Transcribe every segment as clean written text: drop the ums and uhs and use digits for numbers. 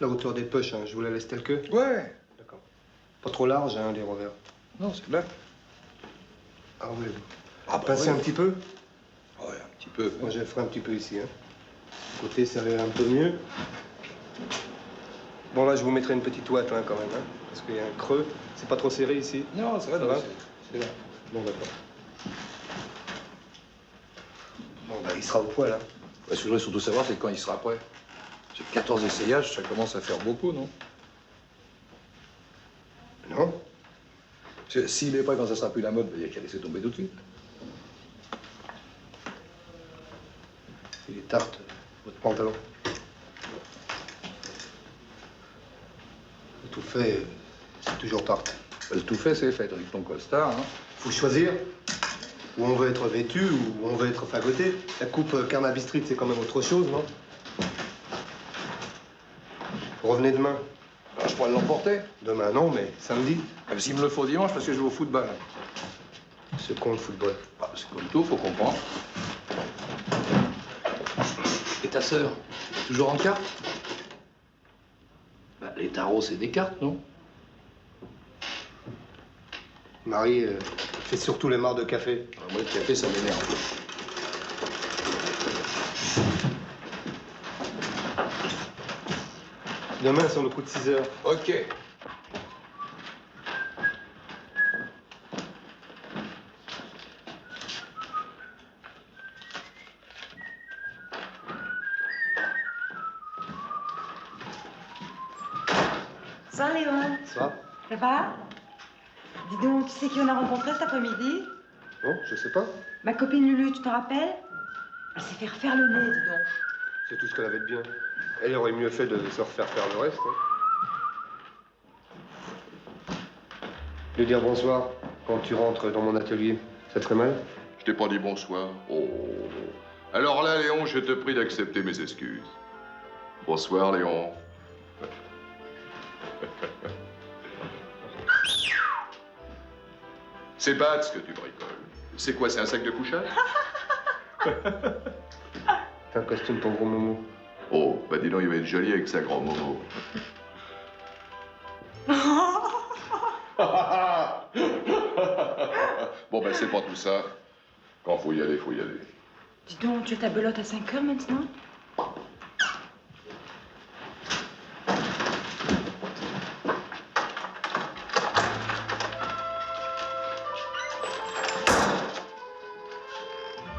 La hauteur des poches, hein, je vous la laisse telle que? Ouais. D'accord. Pas trop large, hein, les revers. Non, c'est bien. Ah oui. Ah bah Passer oui. un petit peu? Ouais, un petit peu. Moi, je le ferai un petit peu ici. Hein. Côté, ça va un peu mieux. Bon, là, je vous mettrai une petite ouate, hein, quand même, hein, parce qu'il y a un creux. C'est pas trop serré ici? Non, ça va. C'est là. Bon, d'accord. Bon, bah, il sera au poil, hein. Ce que je voudrais surtout savoir, c'est quand il sera prêt. C'est 14 essayages, ça commence à faire beaucoup, non? Non? S'il est prêt quand ça sera plus la mode, il n'y a qu'à laisser tomber tout de suite. Il est tarte, votre pantalon. Le tout fait, c'est toujours tarte. Le tout fait, c'est fait. Avec ton costard, hein. Faut choisir où on veut être vêtu, où on veut être fagoté. La coupe Carnaby Street, c'est quand même autre chose, non? Vous revenez demain? Alors, je pourrais l'emporter. Demain, non, mais samedi. Ah, s'il me le faut dimanche, parce que je joue au football. C'est con, le football. Ah, c'est comme tout, faut comprendre. Et ta sœur, elle est toujours en carte? Bah, les tarots, c'est des cartes, non? Marie fait surtout les marres de café. Ah, moi, le café, ça m'énerve. Demain, sur le coup de 6 heures. Ok. Ça, Léon? Ça? Ça va? Dis donc, tu sais qui on a rencontré cet après-midi? Non, je sais pas. Ma copine Lulu, tu te rappelles? Elle s'est fait refaire le nez, dis donc. C'est tout ce qu'elle avait de bien. Elle aurait mieux fait de se refaire faire le reste. Hein. De dire bonsoir quand tu rentres dans mon atelier, ça te ferait mal? Je t'ai pas dit bonsoir. Oh. Alors là, Léon, je te prie d'accepter mes excuses. Bonsoir, Léon. C'est bad ce que tu bricoles. C'est quoi, c'est un sac de couchage? C'est un costume pour gros Momo. Oh, bah dis donc, il va être joli avec sa grand Momo. Bon, ben c'est pas tout ça. Quand faut y aller, faut y aller. Dis donc, tu as ta belote à 5 heures maintenant?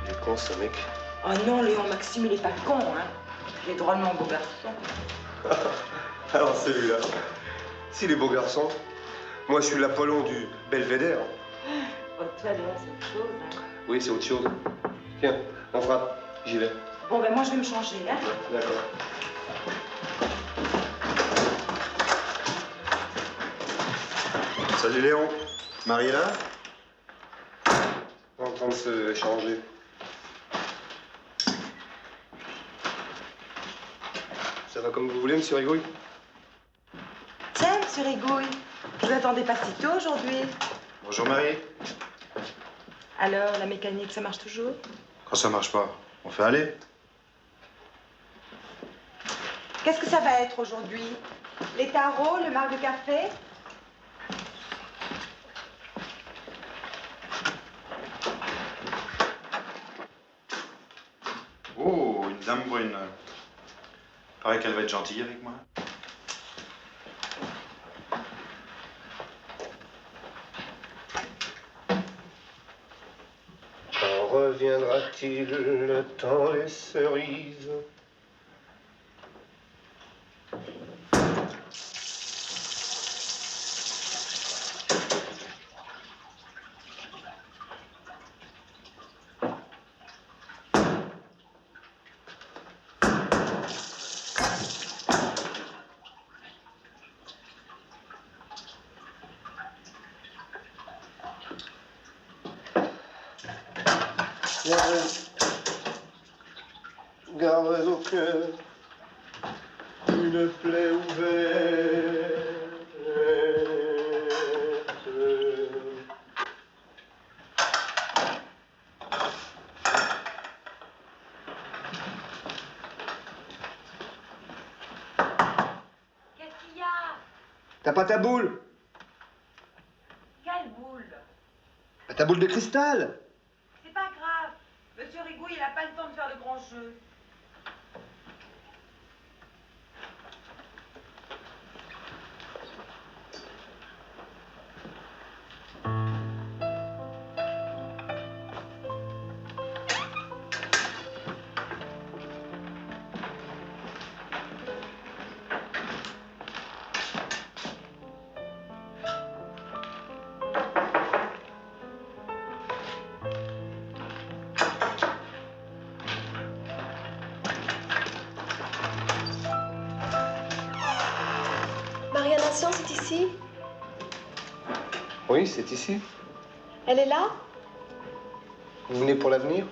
Il est con, ce mec. Oh non, Léon, Maxime, il est pas con, hein. Il est drôlement beau garçon. Alors, celui-là. S'il est beau garçon, moi, je suis l'Apollon du Belvédère. Oh, toi, Léon, c'est autre chose, hein. Oui, c'est autre chose. Tiens, on frappe. J'y vais. Bon, ben moi, je vais me changer, hein. D'accord. Salut Léon. Marie est là? On est en train de se échanger. Ça va comme vous voulez, monsieur Rigouille? Tiens, monsieur Rigouille, je vous attendais pas si tôt aujourd'hui. Bonjour Marie. Alors, la mécanique, ça marche toujours? Quand ça marche pas, on fait aller. Qu'est-ce que ça va être aujourd'hui? Les tarots, le marc de café? Oh, une dame brune. Paraît qu'elle va être gentille avec moi. Quand reviendra-t-il le temps des cerises? Garde au cœur une plaie ouverte. T'as pas ta boule? Quelle boule? Bah, ta boule de cristal. C'est pas grave. Monsieur Rigou, il a pas le temps de faire de grands jeux. Maria Nation, c'est ici? Oui, c'est ici. Elle est là? Vous venez pour l'avenir?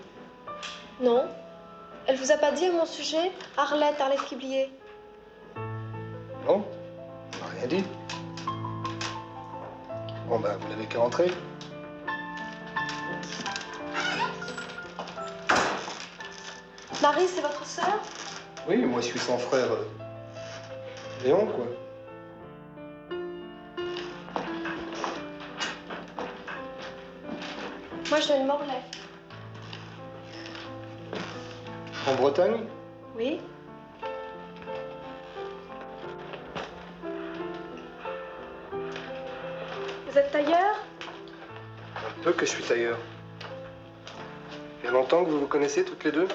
Non. Elle vous a pas dit à mon sujet? Arlette Quiblier. Non, on m'a rien dit. Bon, ben, vous n'avez qu'à rentrer. Marie, c'est votre sœur? Oui, moi, je suis son frère. Léon, quoi. Moi, je viens de Morlaix. En Bretagne? Oui. Vous êtes tailleur? Un peu que je suis tailleur. Il y a longtemps que vous vous connaissez toutes les deux?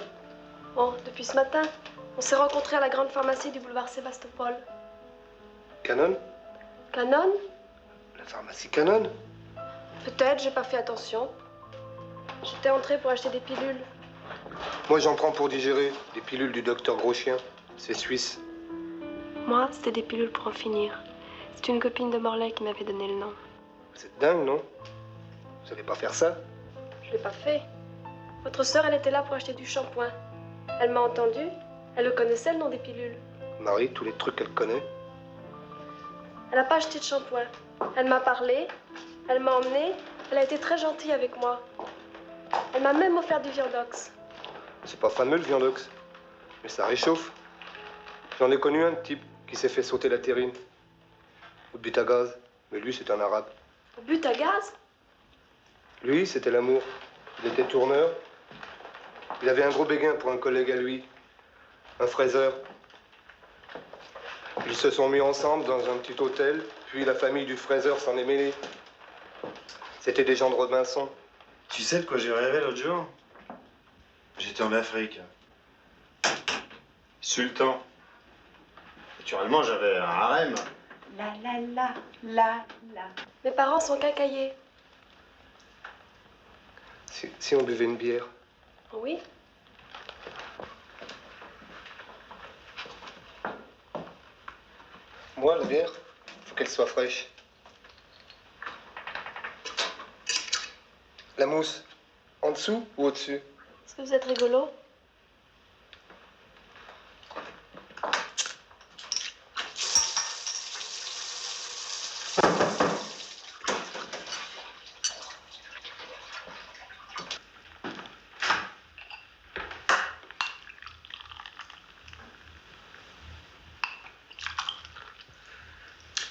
Bon, depuis ce matin. On s'est rencontrés à la grande pharmacie du boulevard Sébastopol. Canon? Canon? La pharmacie Canon? Peut-être, j'ai pas fait attention. J'étais entrée pour acheter des pilules. Moi, j'en prends pour digérer. Des pilules du docteur Groschien. C'est suisse. Moi, c'était des pilules pour en finir. C'est une copine de Morlaix qui m'avait donné le nom. Vous êtes dingue, non? Vous savez pas faire ça? Je l'ai pas fait. Votre sœur, elle était là pour acheter du shampoing. Elle m'a entendu. Elle le connaissait, le nom des pilules. Marie, tous les trucs qu'elle connaît. Elle n'a pas acheté de shampoing. Elle m'a parlé. Elle m'a emmenée. Elle a été très gentille avec moi. Elle m'a même offert du Viandox. C'est pas fameux, le Viandox. Mais ça réchauffe. J'en ai connu un type qui s'est fait sauter la terrine. Au but à gaz. Mais lui, c'est un arabe. Au but à gaz? Lui, c'était l'amour. Il était tourneur. Il avait un gros béguin pour un collègue à lui. Un fraiseur. Ils se sont mis ensemble dans un petit hôtel, puis la famille du fraiseur s'en est mêlée. C'était des gens de Robinson. Tu sais de quoi j'ai rêvé l'autre jour? J'étais en Afrique. Sultan. Naturellement, j'avais un harem. La la la la la. Mes parents sont quincaillers. Si on buvait une bière. Oui? Moi, la bière, faut qu'elle soit fraîche. La mousse, en dessous ou au-dessus? Est-ce que vous êtes rigolo?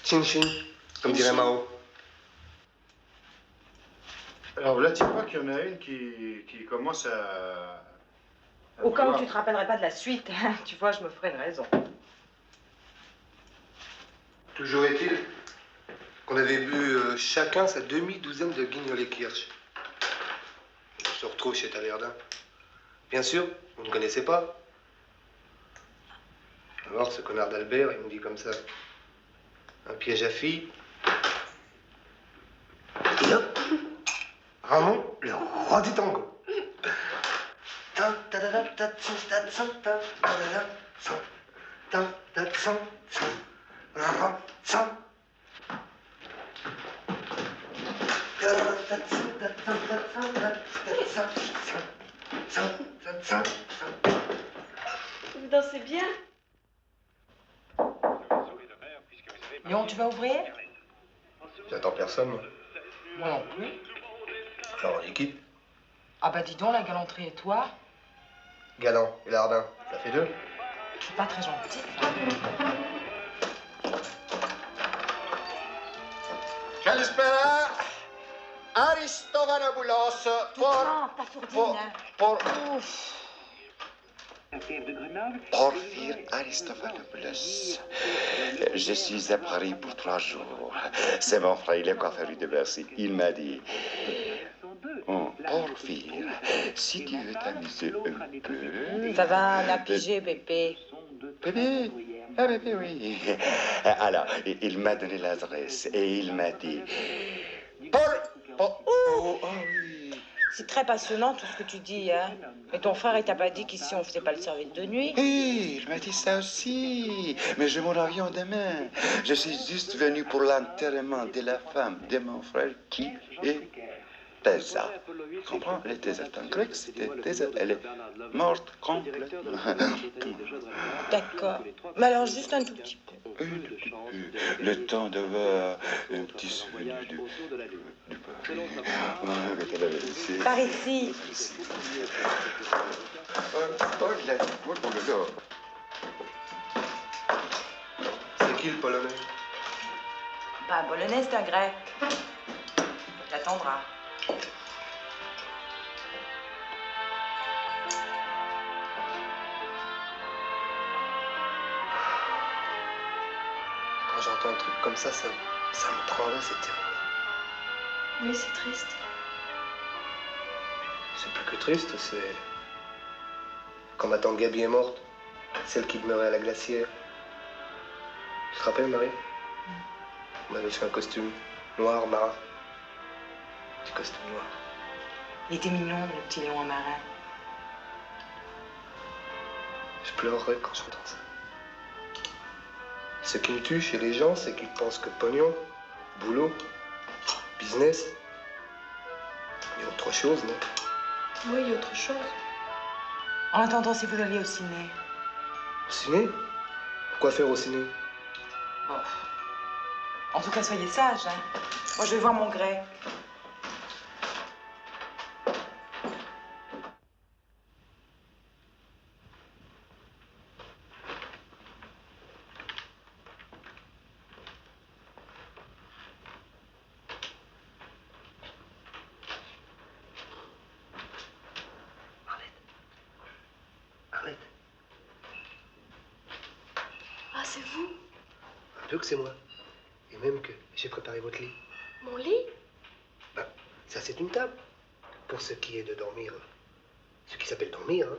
Chin chin, comme dirait Mao. Alors là, tu vois qu'il y en a une qui commence à Au cas où vouloir. tu te rappellerais pas de la suite, tu vois, je me ferais une raison. Toujours est-il qu'on avait bu chacun sa demi-douzaine de guignolets-kirsch. On se retrouve chez Taverdin. Bien sûr, vous ne connaissez pas. Alors, ce connard d'Albert, il me dit comme ça. Un piège à filles. Et hop, Ramon, le roi du tango. Vous dansez bien? Léon, tu vas ouvrir? J'attends personne, moi. Moi non plus. Alors, en équipe, Ah bah dis donc, la galanterie et toi, Galant et Lardin, ça fait deux. je suis pas très gentille. Καλησπέρα. Aristovanopoulos. Doucement, ta sourdine. Porphyre Aristovanopoulos. Je suis à Paris pour 3 jours. C'est mon frère, il est coiffeur de Bercy. Il m'a dit... Oh, Porphyre, si tu veux t'amuser un peu... Ça va, on a pigé, bébé. Bébé? Ah, bébé, oui. Alors, il m'a donné l'adresse et il m'a dit... Oh, oui. C'est très passionnant tout ce que tu dis, hein. Mais ton frère, il t'a pas dit qu'ici on faisait pas le service de nuit? Oui, il m'a dit ça aussi. Mais j'ai mon avion demain. Je suis juste venu pour l'enterrement de la femme de mon frère qui est Thesa. Tu comprends? Elle est Thesa. En grec, c'était Thesa. Elle est morte complètement. D'accord. Mais alors, juste un tout petit peu. Le temps d'avoir un petit souvenir du Par ici. C'est qui le Polonais? Pas un polonais, c'est un grec. T'attendras. Quand j'entends un truc comme ça me prend là, c'est terrible. Oui, c'est triste. C'est plus que triste, c'est... Quand ma tante Gabi est morte, celle qui demeurait à la glacière. Tu te rappelles, Marie? On avait fait un costume noir, marin. Petit costume noir. Il était mignon, le petit lion marin. Je pleurerais quand j'entends ça. Ce qui me tue chez les gens, c'est qu'ils pensent que pognon, boulot, business, il y a autre chose, non? Oui, il y a autre chose. En attendant, si vous alliez au ciné. Au ciné? Pourquoi faire au ciné? Bon. En tout cas, soyez sages, hein. Moi, je vais voir mon grec. Arlette, Ah, c'est vous? un peu que c'est moi. Et même que j'ai préparé votre lit. Mon lit? Ben, ça c'est une table. Pour ce qui est de dormir. Ce qui s'appelle dormir, hein.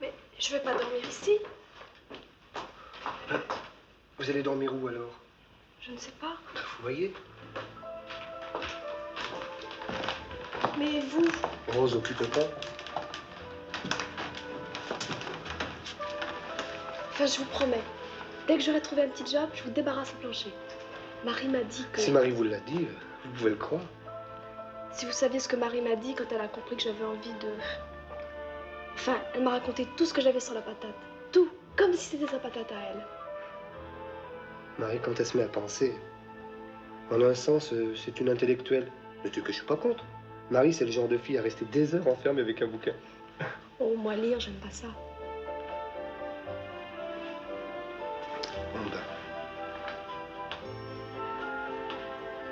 Mais je vais pas dormir ici. Ben, vous allez dormir où alors? Je ne sais pas. Ben, vous voyez. Mais vous? Rose, occupe pas. Enfin, je vous promets. Dès que j'aurai trouvé un petit job, je vous débarrasse au plancher. Marie m'a dit que... Si Marie vous l'a dit, vous pouvez le croire. Si vous saviez ce que Marie m'a dit quand elle a compris que j'avais envie de... Enfin, elle m'a raconté tout ce que j'avais sur la patate. Tout, comme si c'était sa patate à elle. Marie, quand elle se met à penser, en un sens, c'est une intellectuelle. Mais c'est que je suis pas contre. Marie, c'est le genre de fille à rester des heures enfermée avec un bouquin. Oh, moi, lire, j'aime pas ça. Bon, ben.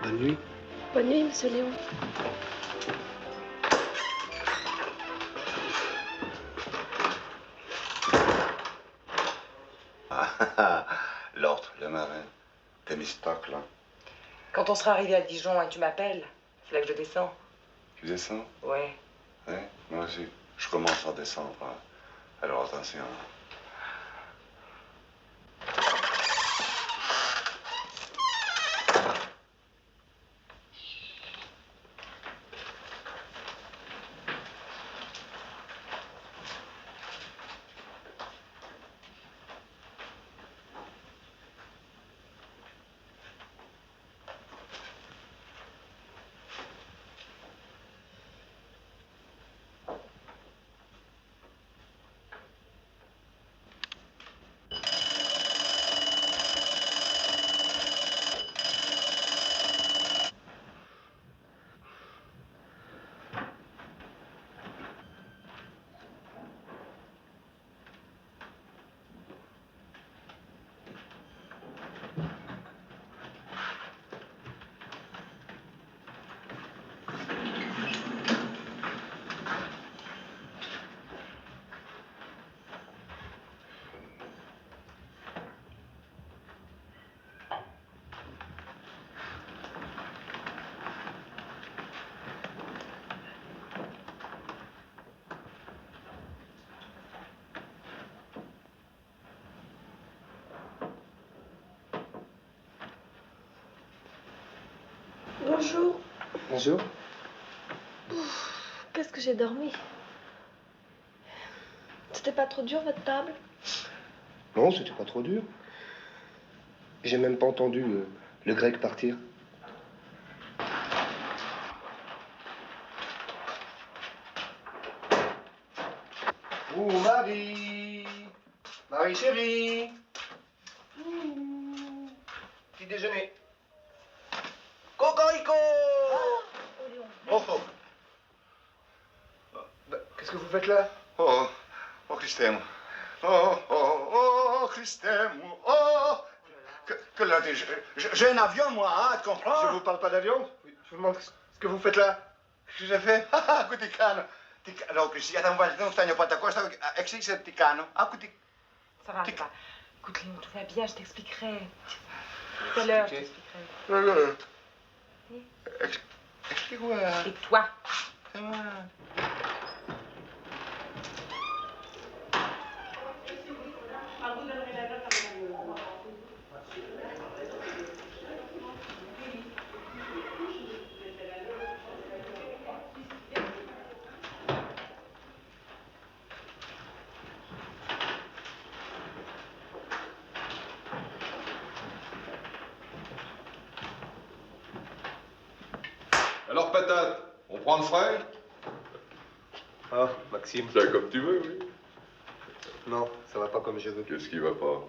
Bonne nuit. Bonne nuit, monsieur Léon. L'autre, le marin. Thémistocle, là. Quand on sera arrivé à Dijon, hein, tu m'appelles. C'est là que je descends. Tu descends? Ouais. Ouais, moi aussi. Je commence à descendre. Hein. Alors attention. Bonjour. Bonjour. Qu'est-ce que j'ai dormi? C'était pas trop dur, votre table? Non, c'était pas trop dur. J'ai même pas entendu le grec partir. Oh, Marie! Marie chérie! Petit déjeuner. Cocorico! Oh, oh. Bah, qu'est-ce que vous faites là? Oh, oh, Christemo. Oh, oh, oh, Christemo. Oh, que là, j'ai un avion, moi, hein, tu comprends? Je vous parle pas d'avion. Je vous demande ce que vous faites là. Qu'est-ce que j'ai fait? Ah, Cuticano. Non, Christian, non stai pas d'accord, existe ce Ticano. Ah, Cuticano. Ça va, ça va. Écoute, Léon, tout va bien, je t'expliquerai. Tout à l'heure, je t'expliquerai. Explique-moi. Et toi? Alors, patate, on prend le frais? Ah, Maxime. C'est comme tu veux, oui. Non, ça va pas comme je veux. Qu'est-ce qui va pas?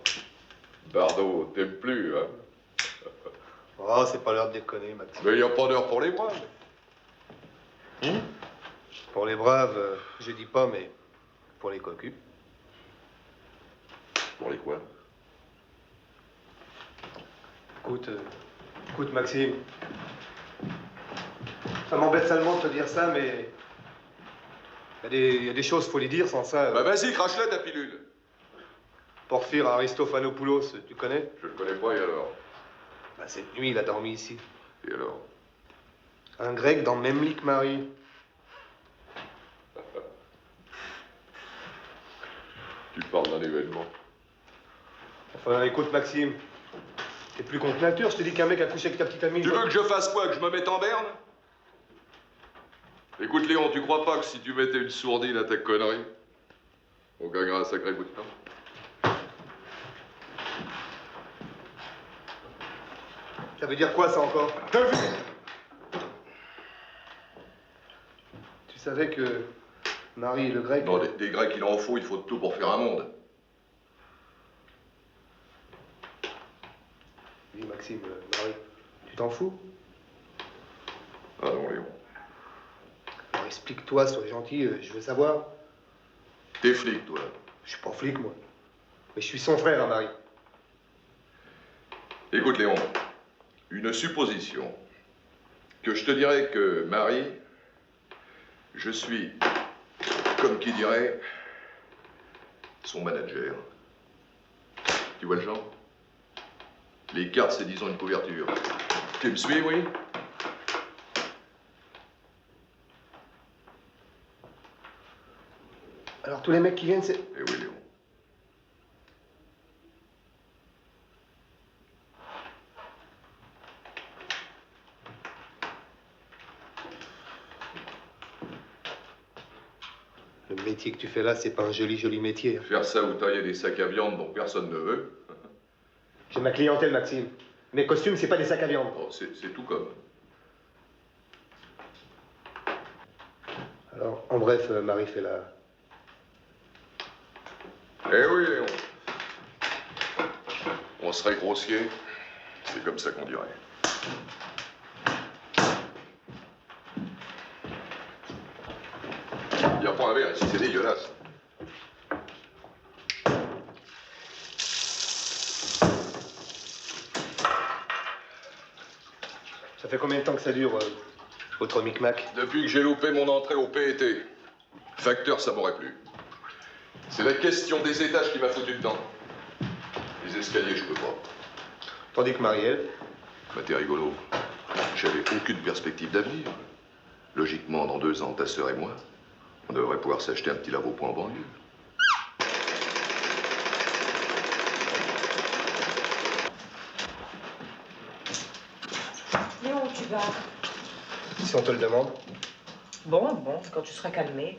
Bardot, t'aimes plus, hein? Oh, c'est pas l'heure de déconner, Maxime. Mais il n'y a pas d'heure pour les braves. Pour les braves, je dis pas, mais pour les cocus. Pour les quoi? Écoute, Maxime. Ça m'embête salement de te dire ça, mais il y a des choses, faut les dire sans ça. Bah vas-y, crache-la ta pilule. Porphyre Aristophanopoulos, tu connais? Je le connais pas, et alors? Bah, cette nuit, il a dormi ici. Et alors? Un grec dans le même lit que Marie. Tu parles d'un événement. Enfin, écoute, Maxime. T'es plus contre nature, je te dis qu'un mec a couché avec ta petite amie. Tu veux que je fasse quoi? Que je me mette en berne? Écoute, Léon, tu crois pas que si tu mettais une sourdine à ta connerie, on gagnerait un sacré bout de temps? Ça veut dire quoi, ça, encore? Tu savais que Marie et le grec... Non, des Grecs, il en faut de tout pour faire un monde. Oui, Maxime, Marie, tu t'en fous? Ah non, Léon. Alors explique-toi, sois gentil, je veux savoir. T'es flic, toi. Je suis pas flic, moi. Mais je suis son frère, hein, Marie. Écoute, Léon, une supposition. Que je te dirais que Marie, je suis, comme qui dirait, son manager. Tu vois le genre? Les cartes, c'est disons une couverture. Tu me suis, oui? Alors tous les mecs qui viennent, c'est... Eh oui, Léon. Le métier que tu fais là, c'est pas un joli métier. Hein. Faire ça ou tailler des sacs à viande dont personne ne veut, J'ai ma clientèle, Maxime. Mes costumes, c'est pas des sacs à viande. oh, c'est tout comme. Alors, en bref, Marie fait la... Eh oui, Léon. On serait grossier, c'est comme ça qu'on dirait. Il n'y a pas un verre ici, c'est dégueulasse. Ça fait combien de temps que ça dure, votre micmac? Depuis que j'ai loupé mon entrée au PET, facteur, ça m'aurait plu. C'est la question des étages qui m'a foutu dedans. Les escaliers, je peux pas. Tandis que Marielle... Bah, t'es rigolo. J'avais aucune perspective d'avenir. Logiquement, dans 2 ans, ta sœur et moi, on devrait pouvoir s'acheter un petit lave-au-point en banlieue. Léon, où tu vas? Si on te le demande. Bon, c'est quand tu seras calmé.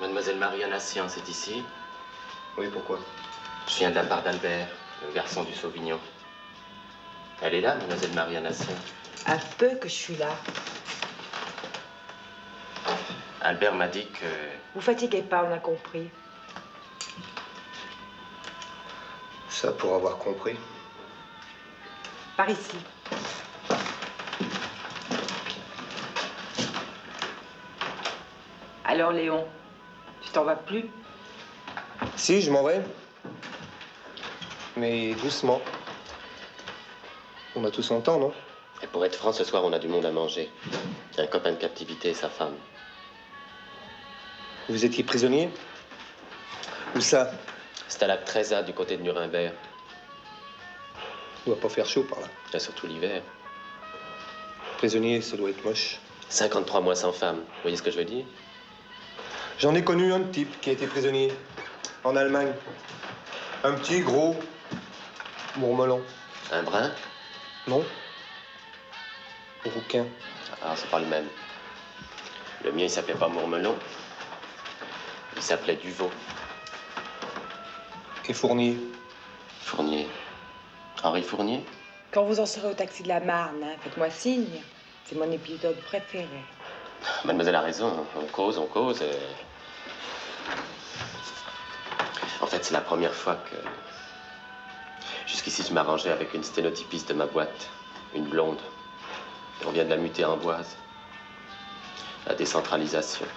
Mademoiselle Marianne Assien, c'est ici? Oui, pourquoi? Je viens de la part d'Albert, le garçon du Sauvignon. Elle est là, Mademoiselle Marianne Assien? Un peu que je suis là. Albert m'a dit que... Vous fatiguez pas, on a compris. Ça, pour avoir compris. Par ici. Alors, Léon, tu t'en vas plus? Si, je m'en vais. Mais doucement. On a tous un temps, non? Et pour être franc, ce soir, on a du monde à manger. Un copain de captivité et sa femme. Vous étiez prisonnier? Où ça? C'est à la Tresa, du côté de Nuremberg. Il doit pas faire chaud par là. Et surtout l'hiver. Prisonnier, ça doit être moche. 53 mois sans femme. Vous voyez ce que je veux dire? J'en ai connu un type qui a été prisonnier. En Allemagne. Un petit, gros, mourmelon. Un brun? Non? Rouquin. Ah, c'est pas le même. Le mien, il s'appelait pas Mourmelon. Il s'appelait Duvaux. Et Fournier. Fournier. Henri Fournier? Quand vous en serez au taxi de la Marne, hein, faites-moi signe. C'est mon épisode préféré. Mademoiselle a raison. On cause. En fait, c'est la première fois que... Jusqu'ici, je m'arrangeais avec une sténotypiste de ma boîte. Une blonde. Et on vient de la muter en Boise. La décentralisation.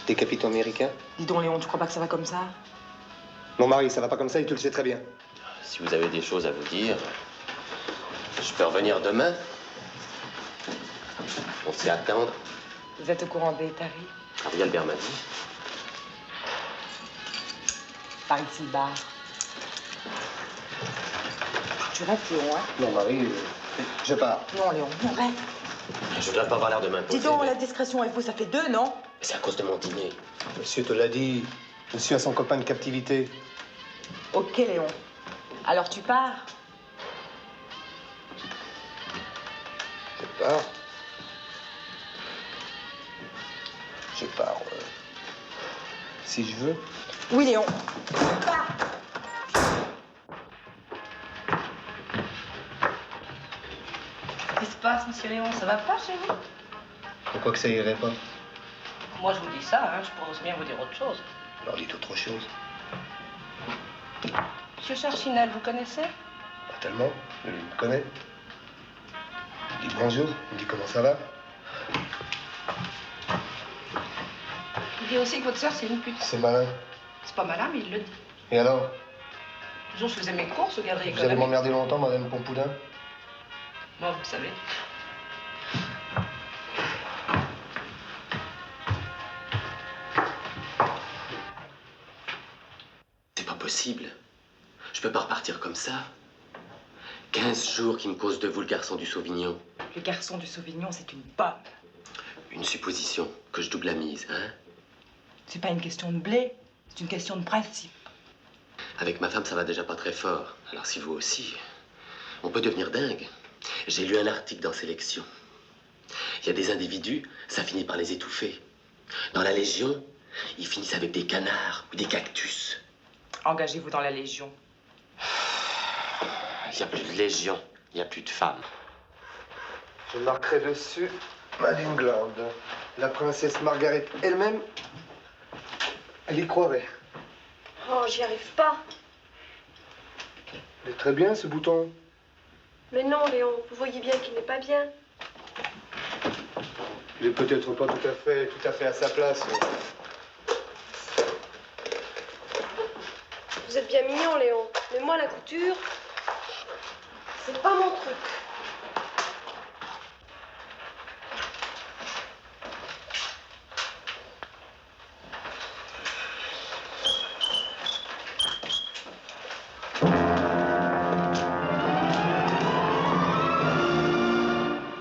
T'es capitaux américain? Dis donc, Léon, tu crois pas que ça va comme ça? Mon mari, ça va pas comme ça et tu le sais très bien. Si vous avez des choses à vous dire, je peux revenir demain. On sait attendre. Vous êtes au courant des tarifs? Henri Albert m'a dit. Par ici, le bar. Tu restes, Léon, hein? Mon mari, je pars. Non, Léon, non, reste. Je voudrais pas avoir l'air de m'imposer. Dis donc, mais la discrétion, il faut, ça fait 2, non? c'est à cause de mon dîner. Monsieur te l'a dit. Monsieur a son copain de captivité. Ok, Léon. Alors tu pars? Je pars. Je pars. Si je veux. Oui, Léon. Tu pars. Qu'est-ce qui se passe, monsieur Léon? Ça va pas chez vous? Pourquoi que ça irait pas? Moi, je vous dis ça, hein. Je pourrais aussi bien vous dire autre chose. Alors dites autre chose. Monsieur Charchinel, vous connaissez? Pas tellement. Il me connaît. Il me dit bonjour. Il me dit comment ça va. Il dit aussi que votre sœur, c'est une pute. C'est malin. C'est pas malin, mais il le dit. Et alors? Le jour, je faisais mes courses au galerie Vous allez économique. m'emmerder longtemps, madame Pompoudin? Moi, vous savez. C'est pas possible. Je peux pas repartir comme ça. 15 jours qui me causent de vous, le garçon du Sauvignon. Le garçon du Sauvignon, c'est une bombe. Une supposition que je double la mise, hein? C'est pas une question de blé, c'est une question de principe. Avec ma femme, ça va déjà pas très fort. Alors si vous aussi, on peut devenir dingue. J'ai lu un article dans Sélection. Il y a des individus, ça finit par les étouffer. Dans la Légion, ils finissent avec des canards ou des cactus. Engagez-vous dans la Légion. Il n'y a plus de Légion, il n'y a plus de femmes. Je marquerai dessus Malingland. La princesse Margaret elle-même, elle y croirait. Oh, j'y arrive pas. Il est très bien, ce bouton. Mais non, Léon, vous voyez bien qu'il n'est pas bien. Il est peut-être pas tout à fait à sa place. Vous êtes bien mignon, Léon. Mais moi, la couture, c'est pas mon truc.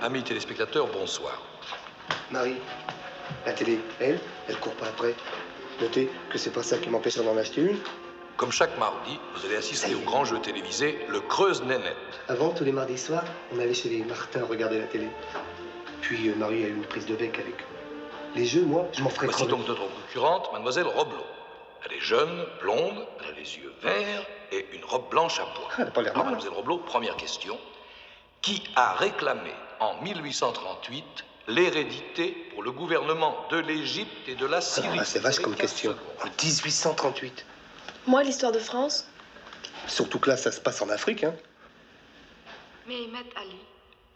Amis téléspectateurs, bonsoir. Marie, la télé, elle court pas après. Notez que c'est pas ça qui m'empêchera d'en acheter une. Comme chaque mardi, vous allez assister au grand jeu télévisé Le Creuse-Nénette. Avant, tous les mardis soirs, on allait chez les Martin regarder la télé. Puis Marie a eu une prise de bec avec eux. Les jeux, moi, je m'en ferais Voici crever. donc notre concurrente, Mademoiselle Roblot. Elle est jeune, blonde, elle a les yeux verts et une robe blanche à pois. Elle n'a pas l'air Alors, mal. Mademoiselle Roblot, première question. Qui a réclamé en 1838 l'hérédité pour le gouvernement de l'Égypte et de la Syrie? Ah, c'est vache comme 15 question. secondes. En 1838. Moi, l'histoire de France. Surtout que là, ça se passe en Afrique, hein. Mais Maître Ali.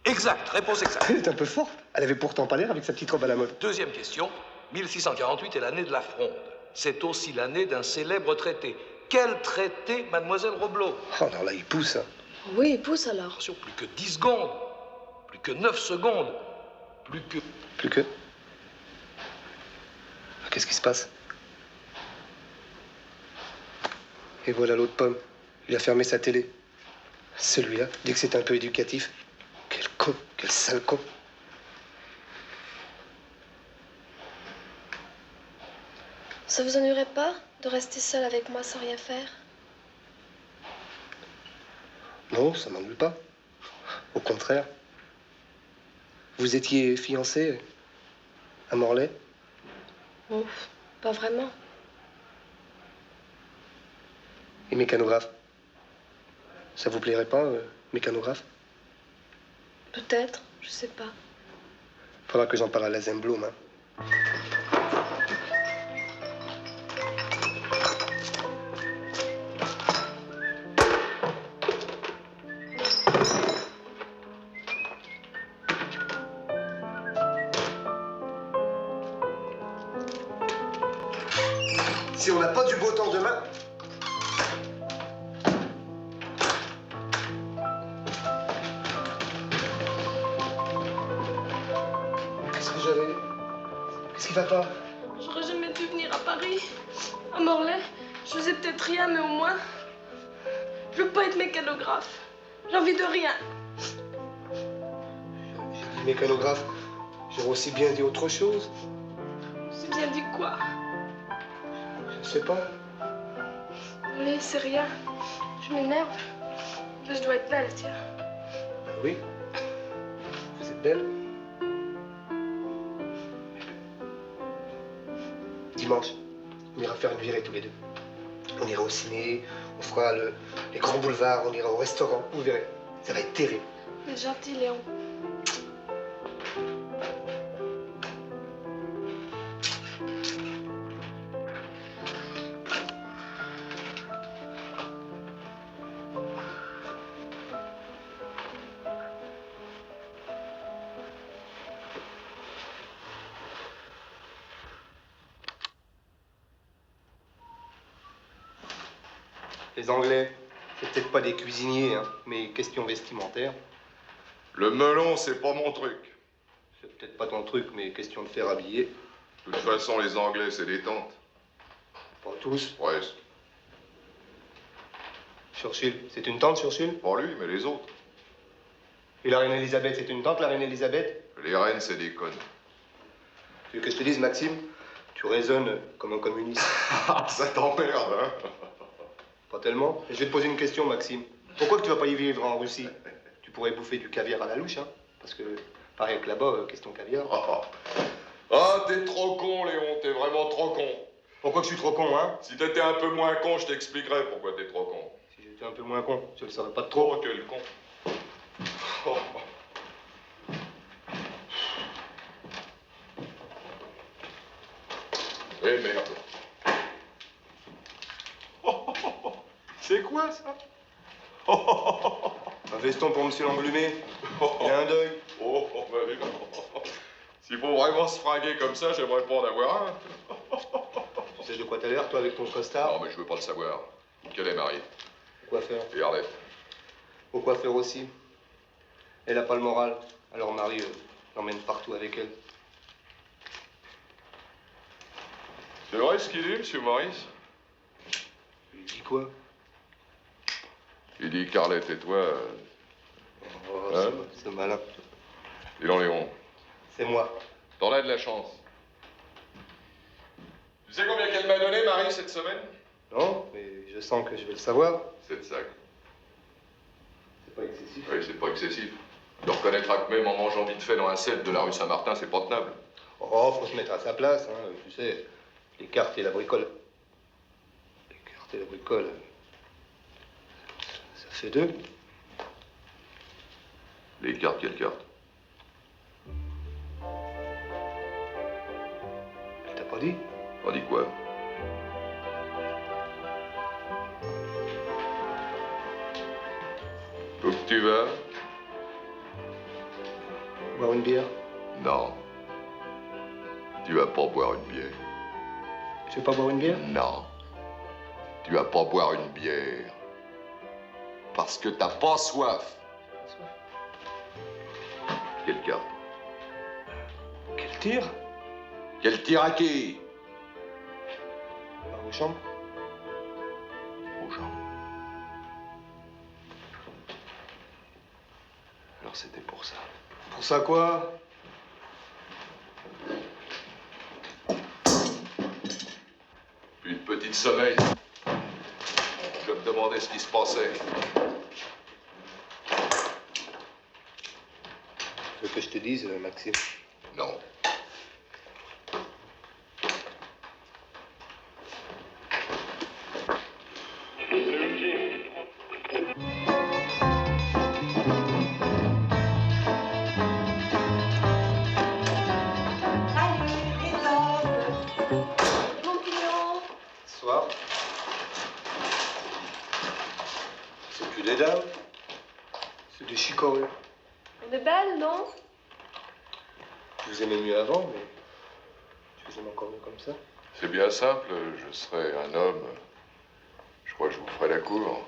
Exact, réponse exacte. Elle est un peu forte. Elle avait pourtant pas l'air avec sa petite robe à la mode. Deuxième question. 1648 est l'année de la Fronde. C'est aussi l'année d'un célèbre traité. Quel traité, Mademoiselle Roblot? Oh, alors là, il pousse, hein. Oui, pousse alors. Attention, plus que 10 secondes, plus que 9 secondes, plus que... Plus que... Qu'est-ce qui se passe? Et voilà l'autre pomme. Il a fermé sa télé. Celui-là dit que c'est un peu éducatif. Quel con, quel sale con. Ça vous ennuierait pas de rester seul avec moi sans rien faire? Non, ça m'ennuie pas. Au contraire. Vous étiez fiancé à Morlaix? Bon, pas vraiment. Et mécanographe? Ça vous plairait pas, mécanographe? Peut-être, je sais pas. Faudra que j'en parle à la Zembloum, hein. Si on n'a pas du beau temps demain... Qu'est-ce que j'avais? Qu'est-ce qui va pas? J'aurais jamais dû venir à Paris. À Morlaix, je faisais peut-être rien, mais au moins... Je veux pas être mécanographe. J'ai envie de rien. J'ai dit mécanographe. J'aurais aussi bien dit autre chose. C'est bien dit quoi? Je sais pas. Allez, c'est rien. Je m'énerve. Là, je dois être belle, tiens. Oui. Vous êtes belle. Dimanche, on ira faire une virée tous les deux. On ira au ciné, on fera les grands boulevards, on ira au restaurant, vous verrez. Ça va être terrible. T'es gentil, Léon. Les Anglais, c'est peut-être pas des cuisiniers, hein, mais question vestimentaire. Le melon, c'est pas mon truc. C'est peut-être pas ton truc, mais question de faire habiller. De toute façon, les Anglais, c'est des tantes. Pas tous. Ouais, Churchill, c'est une tante, Churchill? pas lui, mais les autres. Et la reine Elisabeth, c'est une tante, la reine Elisabeth? Les reines, c'est des connes. Tu veux que je te dise, Maxime? Tu raisonnes comme un communiste. Ah, ça t'emmerde, hein? Pas tellement. Et je vais te poser une question, Maxime. Pourquoi que tu vas pas y vivre en Russie? Tu pourrais bouffer du caviar à la louche, hein? Parce que, pareil que là-bas, question caviar. Ah, t'es trop con, Léon, t'es vraiment trop con. Pourquoi que je suis trop con, hein? Si t'étais un peu moins con, je t'expliquerais pourquoi t'es trop con. Si j'étais un peu moins con, je le saurais pas de trop. Oh, quel con. Oh. Eh merde. C'est quoi ça? Un veston pour monsieur l'englumé. Il a un deuil. Oh, bah oui. S'il faut vraiment se fringuer comme ça, j'aimerais pas en avoir un. Tu sais de quoi t'as l'air, toi, avec ton costard? Non, mais je veux pas le savoir. Quelle est Marie? Au coiffeur. Et Arlette? Au coiffeur aussi. Elle a pas le moral. Alors Marie l'emmène partout avec elle. C'est vrai ce qu'il dit, monsieur Maurice? Il dit quoi? Il dit qu'Arlette et toi... Oh, Hein? c'est malin. Dis donc, Léon, C'est moi. t'en as de la chance. Tu sais combien qu'elle m'a donné, Marie, cette semaine? Non, mais je sens que je vais le savoir. 7 sacs. C'est pas excessif. Oui, c'est pas excessif. Tu reconnaîtras que même en mangeant vite fait dans un 7 de la rue Saint-Martin, c'est pas tenable. Oh, faut se mettre à sa place, hein. Tu sais, les cartes et la bricole. Les cartes et la bricole. Ça fait 2. Les cartes, quelles cartes? Je t'ai pas dit? On dit quoi? Où que tu vas? Boire une bière. Non. Tu vas pas boire une bière. Tu veux pas boire une bière? Non. Tu vas pas boire une bière. Parce que t'as pas soif. Quelle carte? Quel tir? Quel tir à qui? Aux chambres. Aux gens. Alors c'était pour ça. Pour ça quoi? Puis de petit sommeil. Je me demandais ce qui se passait. Tu veux que je te dise, Maxime? Non. Soir. C'est plus des dames. C'est des chicorées. On est belles, non? Je vous aimais mieux avant, mais je vous aime encore mieux comme ça. C'est bien simple, je serais un homme. Je crois que je vous ferai la cour.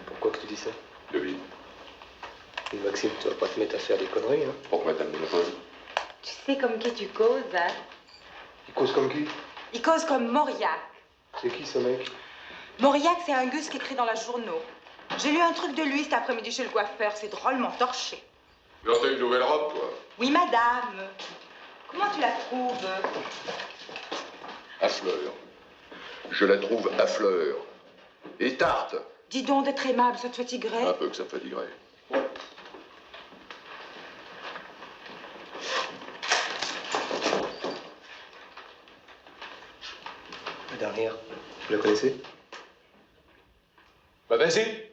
Pourquoi que tu dis ça? Devine. Et Maxime, tu vas pas te mettre à faire des conneries, hein? Pourquoi t'as le monopole? Tu sais comme qui tu causes, hein? Il cause comme qui? Il cause comme Mauriac. C'est qui ce mec? Mauriac, c'est un gus qui écrit dans la journaux. J'ai lu un truc de lui cet après-midi chez le coiffeur. C'est drôlement torché. Alors t'as une nouvelle robe, toi? Oui, madame. Comment tu la trouves? À fleur. Je la trouve à fleur. Et tarte. Dis donc d'être aimable, ça te fatiguerait? Un peu que ça me fatiguerait. La dernière. Vous la connaissez? Bah vas-y.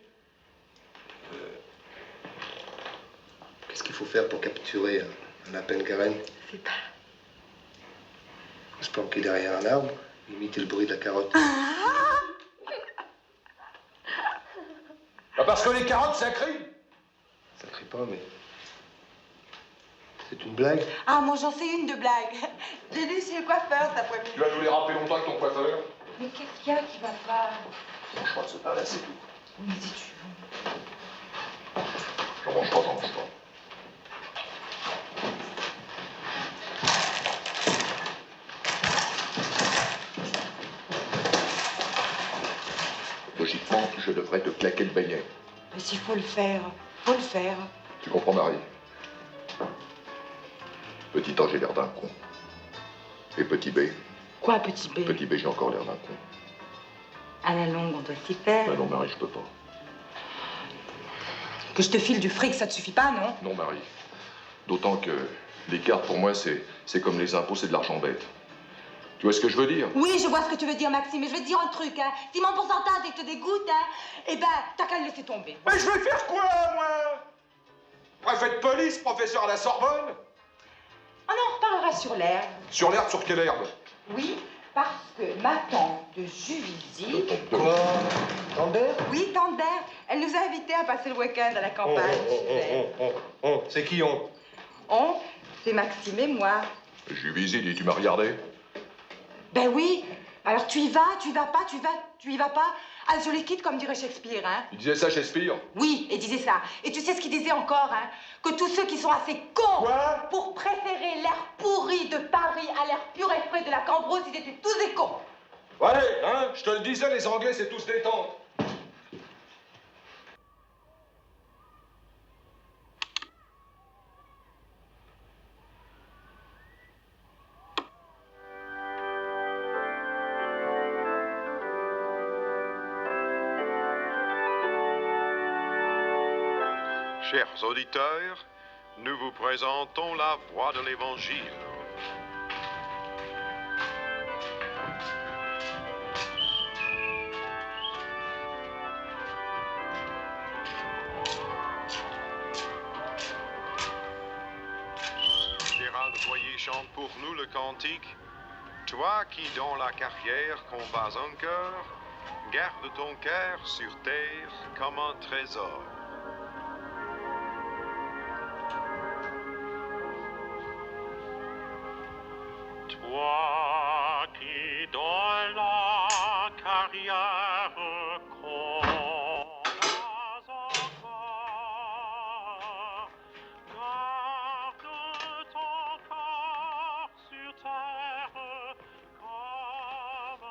Qu'est-ce qu'il faut faire pour capturer un lapin carène? Je sais pas. Faut se planquer derrière un arbre, imiter le bruit de la carotte. Bah parce que les carottes, ça crie. Ça crie pas, mais... C'est une blague? Ah, moi j'en sais une de blague. J'ai lu chez le coiffeur cet après-midi. Tu vas nous les rappeler longtemps avec ton coiffeur? Mais qu'est-ce qu'il y a qui va pas? Je crois que c'est pas là, c'est tout. Oui, si tu veux. J'en mange pas, j'en mange pas. Logiquement, je devrais te claquer le beignet. Mais s'il faut le faire, faut le faire. Tu comprends, Marie? Petit A, j'ai l'air d'un con. Et petit B? Quoi, petit B? Petit B, j'ai encore l'air d'un con. À la longue, on doit s'y faire. Ben non, Marie, je peux pas. Que je te file du fric, ça te suffit pas, non? Non, Marie. D'autant que les cartes, pour moi, c'est comme les impôts, c'est de l'argent bête. Tu vois ce que je veux dire? Oui, je vois ce que tu veux dire, Maxime, mais je vais te dire un truc, hein. Si mon pourcentage, il te dégoûte, hein, eh ben, t'as qu'à le laisser tomber. Mais je vais faire quoi, moi? Préfet de police, professeur à la Sorbonne? On en reparlera sur l'herbe. Sur l'herbe, sur quelle herbe? Oui, parce que ma tante de Juvisy... Quoi? Lambert? Oui, tante Berthe, elle nous a invités à passer le week-end à la campagne. C'est qui on? On, c'est Maxime et moi. Juvisy, dis, tu m'as regardé? Ben oui, alors tu y vas pas, tu y vas pas. Ah, je les quitte comme dirait Shakespeare, hein. Il disait ça, Shakespeare? Oui, il disait ça. Et tu sais ce qu'il disait encore, hein? Que tous ceux qui sont assez cons Quoi? pour préférer l'air pourri de Paris à l'air pur et frais de la Cambrousse, ils étaient tous des cons. Allez, hein? Je te le disais, les Anglais, c'est tous des tantes. Chers auditeurs, nous vous présentons la voix de l'Évangile. Gérald Boyer chante pour nous le cantique. Toi qui dans la carrière combats un cœur, garde ton cœur sur terre comme un trésor. Toi qui dans la carrière combats encore, garde ton corps sur terre comme un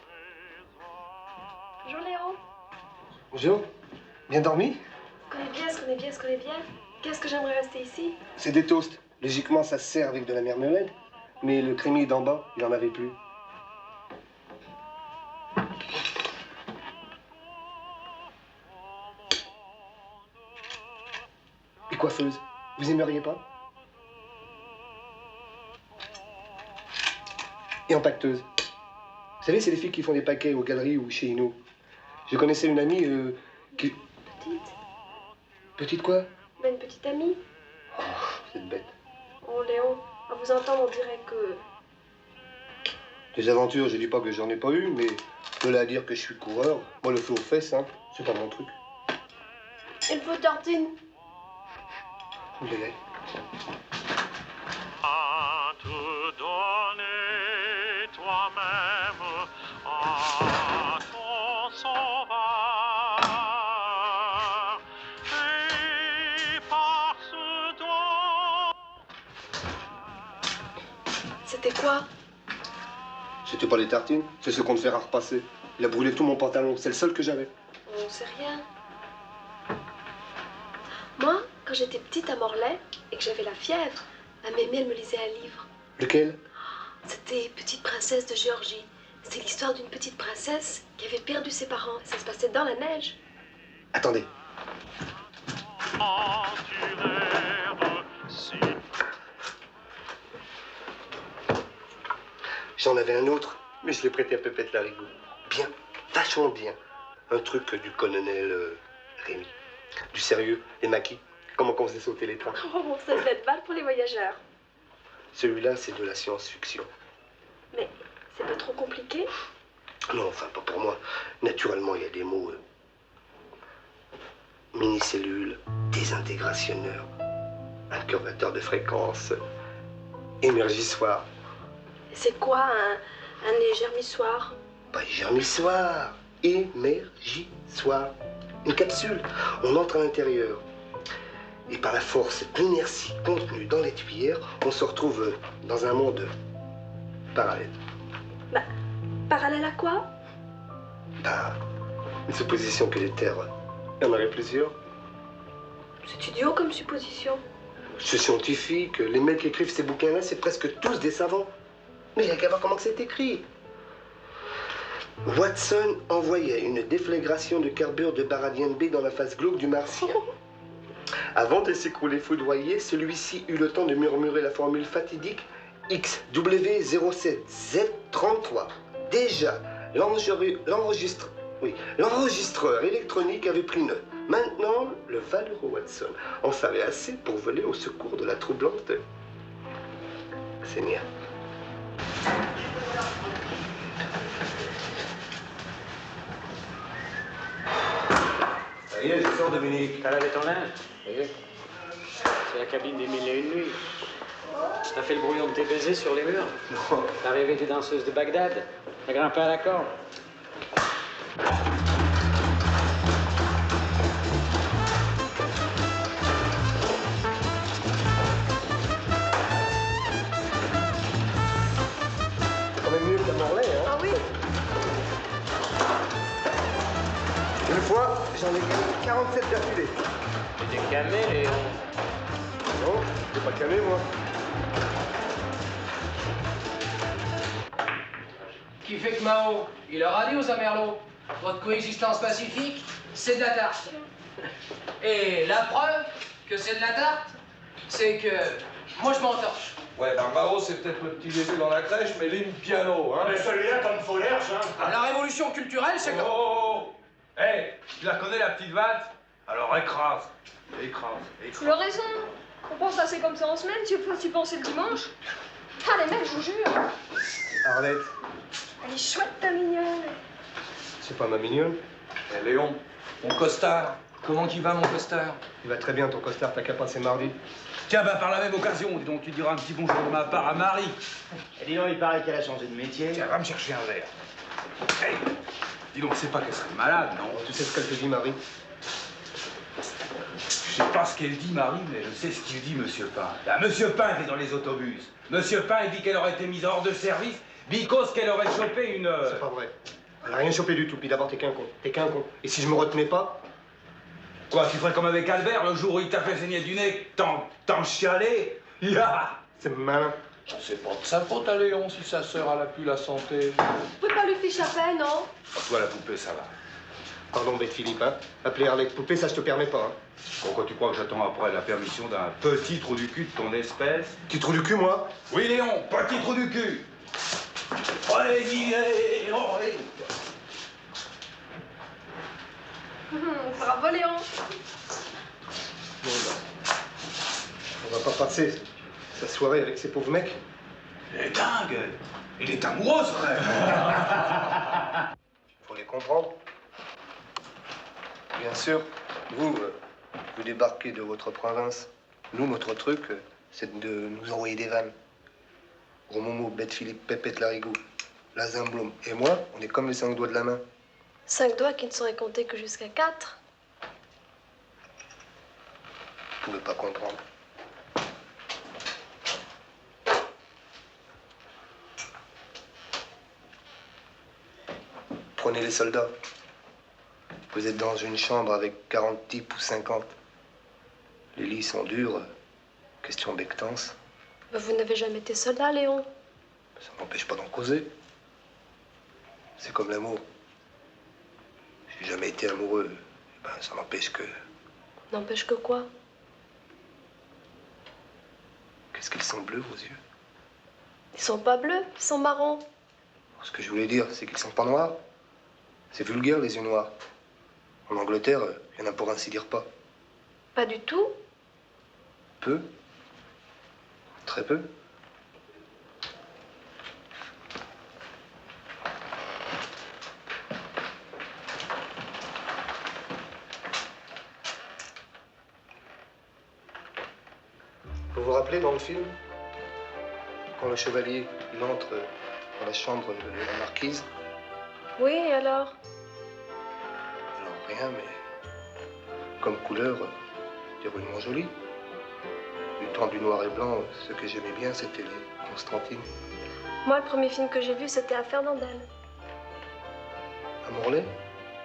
trésor. Bonjour Léon. Bonjour. Bien dormi? Se connaît bien. Qu'est-ce que j'aimerais rester ici? C'est des toasts. Logiquement, ça se sert avec de la marmelade. Mais le crémier d'en bas, il en avait plus. Et coiffeuse, vous aimeriez pas? Et empaqueteuse. Vous savez, c'est les filles qui font des paquets aux galeries ou chez Inno. Je connaissais une amie qui... Petite? Petite quoi? Ben, une petite amie. Oh, cette bête. Oh Léon, à vous entendre, on dirait que... Des aventures, je dis pas que j'en ai pas eu, mais de là à dire que je suis coureur, moi le feu aux fesses, hein, c'est pas mon truc. Une peau de tartine. Vous l'avez. À te donner toi-même à ton sauveur et par ce don. C'était quoi? C'était pas des tartines, c'est ce qu'on te fait à repasser. Il a brûlé tout mon pantalon, c'est le seul que j'avais. On sait rien. Moi, quand j'étais petite à Morlaix et que j'avais la fièvre, ma mémé, elle me lisait un livre. Lequel? C'était Petite princesse de Géorgie. C'est l'histoire d'une petite princesse qui avait perdu ses parents. Ça se passait dans la neige. Attendez. J'en avais un autre, mais je l'ai prêté à Pépette Larigot. Bien, vachement bien. Un truc du colonel Rémy. Du sérieux, des maquis. Comment qu'on faisait sauter les trains. Oh, ça devait être mal pour les voyageurs. Celui-là, c'est de la science-fiction. Mais c'est pas trop compliqué? Non, enfin, pas pour moi. Naturellement, il y a des mots. Mini-cellules, désintégrationneur, incurvateur de fréquence, émergissoire. C'est quoi un égermissoir? Pas égermissoir, émergissoire. Une capsule. On entre à l'intérieur. Et par la force d'inertie contenue dans les tuyères, on se retrouve dans un monde parallèle. Bah, parallèle à quoi? Bah, une supposition que les terres, il y en aurait plusieurs. C'est idiot comme supposition. C'est scientifique. Les mecs qui écrivent ces bouquins-là, c'est presque tous des savants. Mais il n'y a qu'à voir comment c'est écrit. Watson envoyait une déflagration de carbure de baradien B dans la face glauque du martien. Avant de s'écrouler foudroyé, celui-ci eut le temps de murmurer la formule fatidique XW07Z33. Déjà, l'enregistreur électronique avait pris note. Maintenant, le valeureux Watson en savait assez pour voler au secours de la troublante Xenia. Ça y est, je sors, Dominique. T'as lavé ton linge? Ça y est. C'est la cabine des 1001 nuits. T'as fait le brouillon de tes baisers sur les murs? Non. T'as rêvé des danseuses de Bagdad? T'as grimpé à la corde? C'est quand même mieux que la Morlaix, hein? Ah oui? Une fois, j'en ai gagné 47 d'affilée. T'es camé, Léon. Non, je pas calé, moi. Qui fait que Mao, il leur a dit aux Amerlots, votre coexistence pacifique, c'est de la tarte. Et la preuve que c'est de la tarte, c'est que moi je m'entorche. Ouais, Barbaro, c'est peut-être le petit bébé dans la crèche, mais l'hymne piano, hein. Mais celui-là, comme faut l'air, ça. La révolution culturelle, c'est que... Oh! Hé, tu la connais, la petite valse? Alors écrase, écrase, écrase. Tu as raison. On pense assez comme ça en semaine, tu peux aussi penser le dimanche. Ah, les mecs, je vous jure. Arlette, Elle est chouette, ta mignonne. c'est pas ma mignonne. Eh, Léon, mon costard, comment qu'il va, mon costard? Il va très bien ton costard, t'as qu'à passer mardi. Tiens, bah par la même occasion, dis donc, tu diras un petit bonjour de ma part à Marie. Et dis donc, il paraît qu'elle a changé de métier. Tiens, va me chercher un verre. Hey, dis donc, c'est pas qu'elle serait malade, non? Tu sais ce qu'elle te dit, Marie? Je sais pas ce qu'elle dit, Marie, mais je sais ce qu'il dit, Monsieur Pain. Là, Monsieur Pain était dans les autobus. Monsieur Pain, il dit qu'elle aurait été mise hors de service because qu'elle aurait chopé une... C'est pas vrai. Elle a rien chopé du tout, puis d'abord t'es qu'un con. T'es qu'un con. Et si je me retenais pas... Quoi, tu ferais comme avec Albert, le jour où il t'a fait saigner du nez, t'en chialais? Ya! C'est malin. C'est pas de sa faute à Léon si sa sœur a plus la santé. Vous pouvez pas lui ficher la paix, non? Oh, toi, la poupée, ça va. Pardon, bête Philippe, hein. Appeler Arlette poupée, ça je te permets pas, hein. Pourquoi tu crois que j'attends après la permission d'un petit trou du cul de ton espèce? Petit trou du cul, moi? Oui, Léon, petit trou du cul. Bravo, Léon. Bon, bah, on va pas passer sa soirée avec ces pauvres mecs. Elle est dingue. Elle est amoureuse, frère. Faut les comprendre. Bien sûr, vous débarquez de votre province. Nous, notre truc, c'est de nous envoyer des vannes. Gros Momo, Bête Philippe, Pépette Larigou, la Zimblom et moi, on est comme les 5 doigts de la main. 5 doigts qui ne seraient comptés que jusqu'à 4. Vous pouvez pas comprendre. Prenez les soldats. Vous êtes dans une chambre avec 40 types ou 50. Les lits sont durs. Question bectance. Mais vous n'avez jamais été soldat, Léon. Ça m'empêche pas d'en causer. C'est comme l'amour. J'ai jamais été amoureux. Ben, ça n'empêche que... N'empêche que quoi? Qu'est-ce qu'ils sont bleus, vos yeux? Ils sont pas bleus, ils sont marrons. Ce que je voulais dire, c'est qu'ils sont pas noirs. C'est vulgaire, les yeux noirs. En Angleterre, il y en a pour ainsi dire pas. Pas du tout. Peu. Très peu. Vous vous rappelez dans le film, quand le chevalier il entre dans la chambre de la marquise? Oui, et alors? Alors rien, mais comme couleur, diablement jolie. Du temps du noir et blanc, ce que j'aimais bien, c'était les Constantine. Moi, le premier film que j'ai vu, c'était à Fernandel. À Morlaix?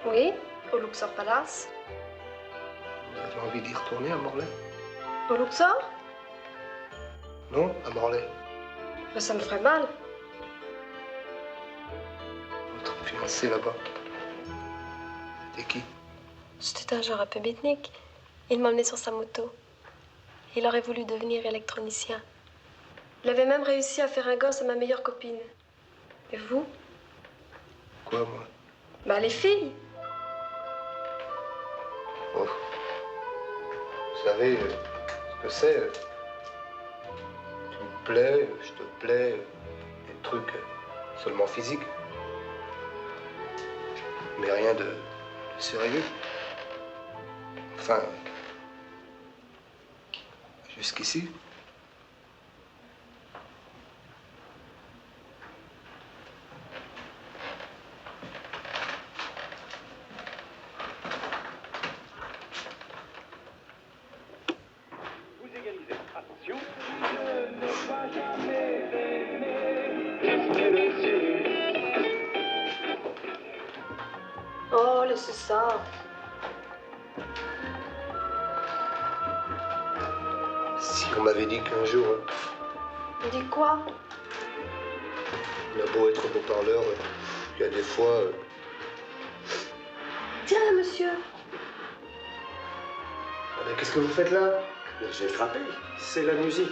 Oui, au Luxor Palace. Vous avez envie d'y retourner à Morlaix? Au Luxor? Non, à Morlaix. Ben, ça me ferait mal. Votre fiancé là-bas. C'était qui? C'était un genre un peu beatnik. Il m'a emmené sur sa moto. Il aurait voulu devenir électronicien. Il avait même réussi à faire un gosse à ma meilleure copine. Et vous? Quoi, moi? Bah, les filles. Oh. Vous savez ce que c'est? Tu me plais, je te plais, des trucs seulement physiques. Mais rien de sérieux. Enfin, jusqu'ici. Oh, laissez ça. Si on m'avait dit qu'un jour, On dit quoi? il a beau être beau parleur, il y a des fois... Tiens, monsieur. Mais qu'est-ce que vous faites là? J'ai frappé. C'est la musique.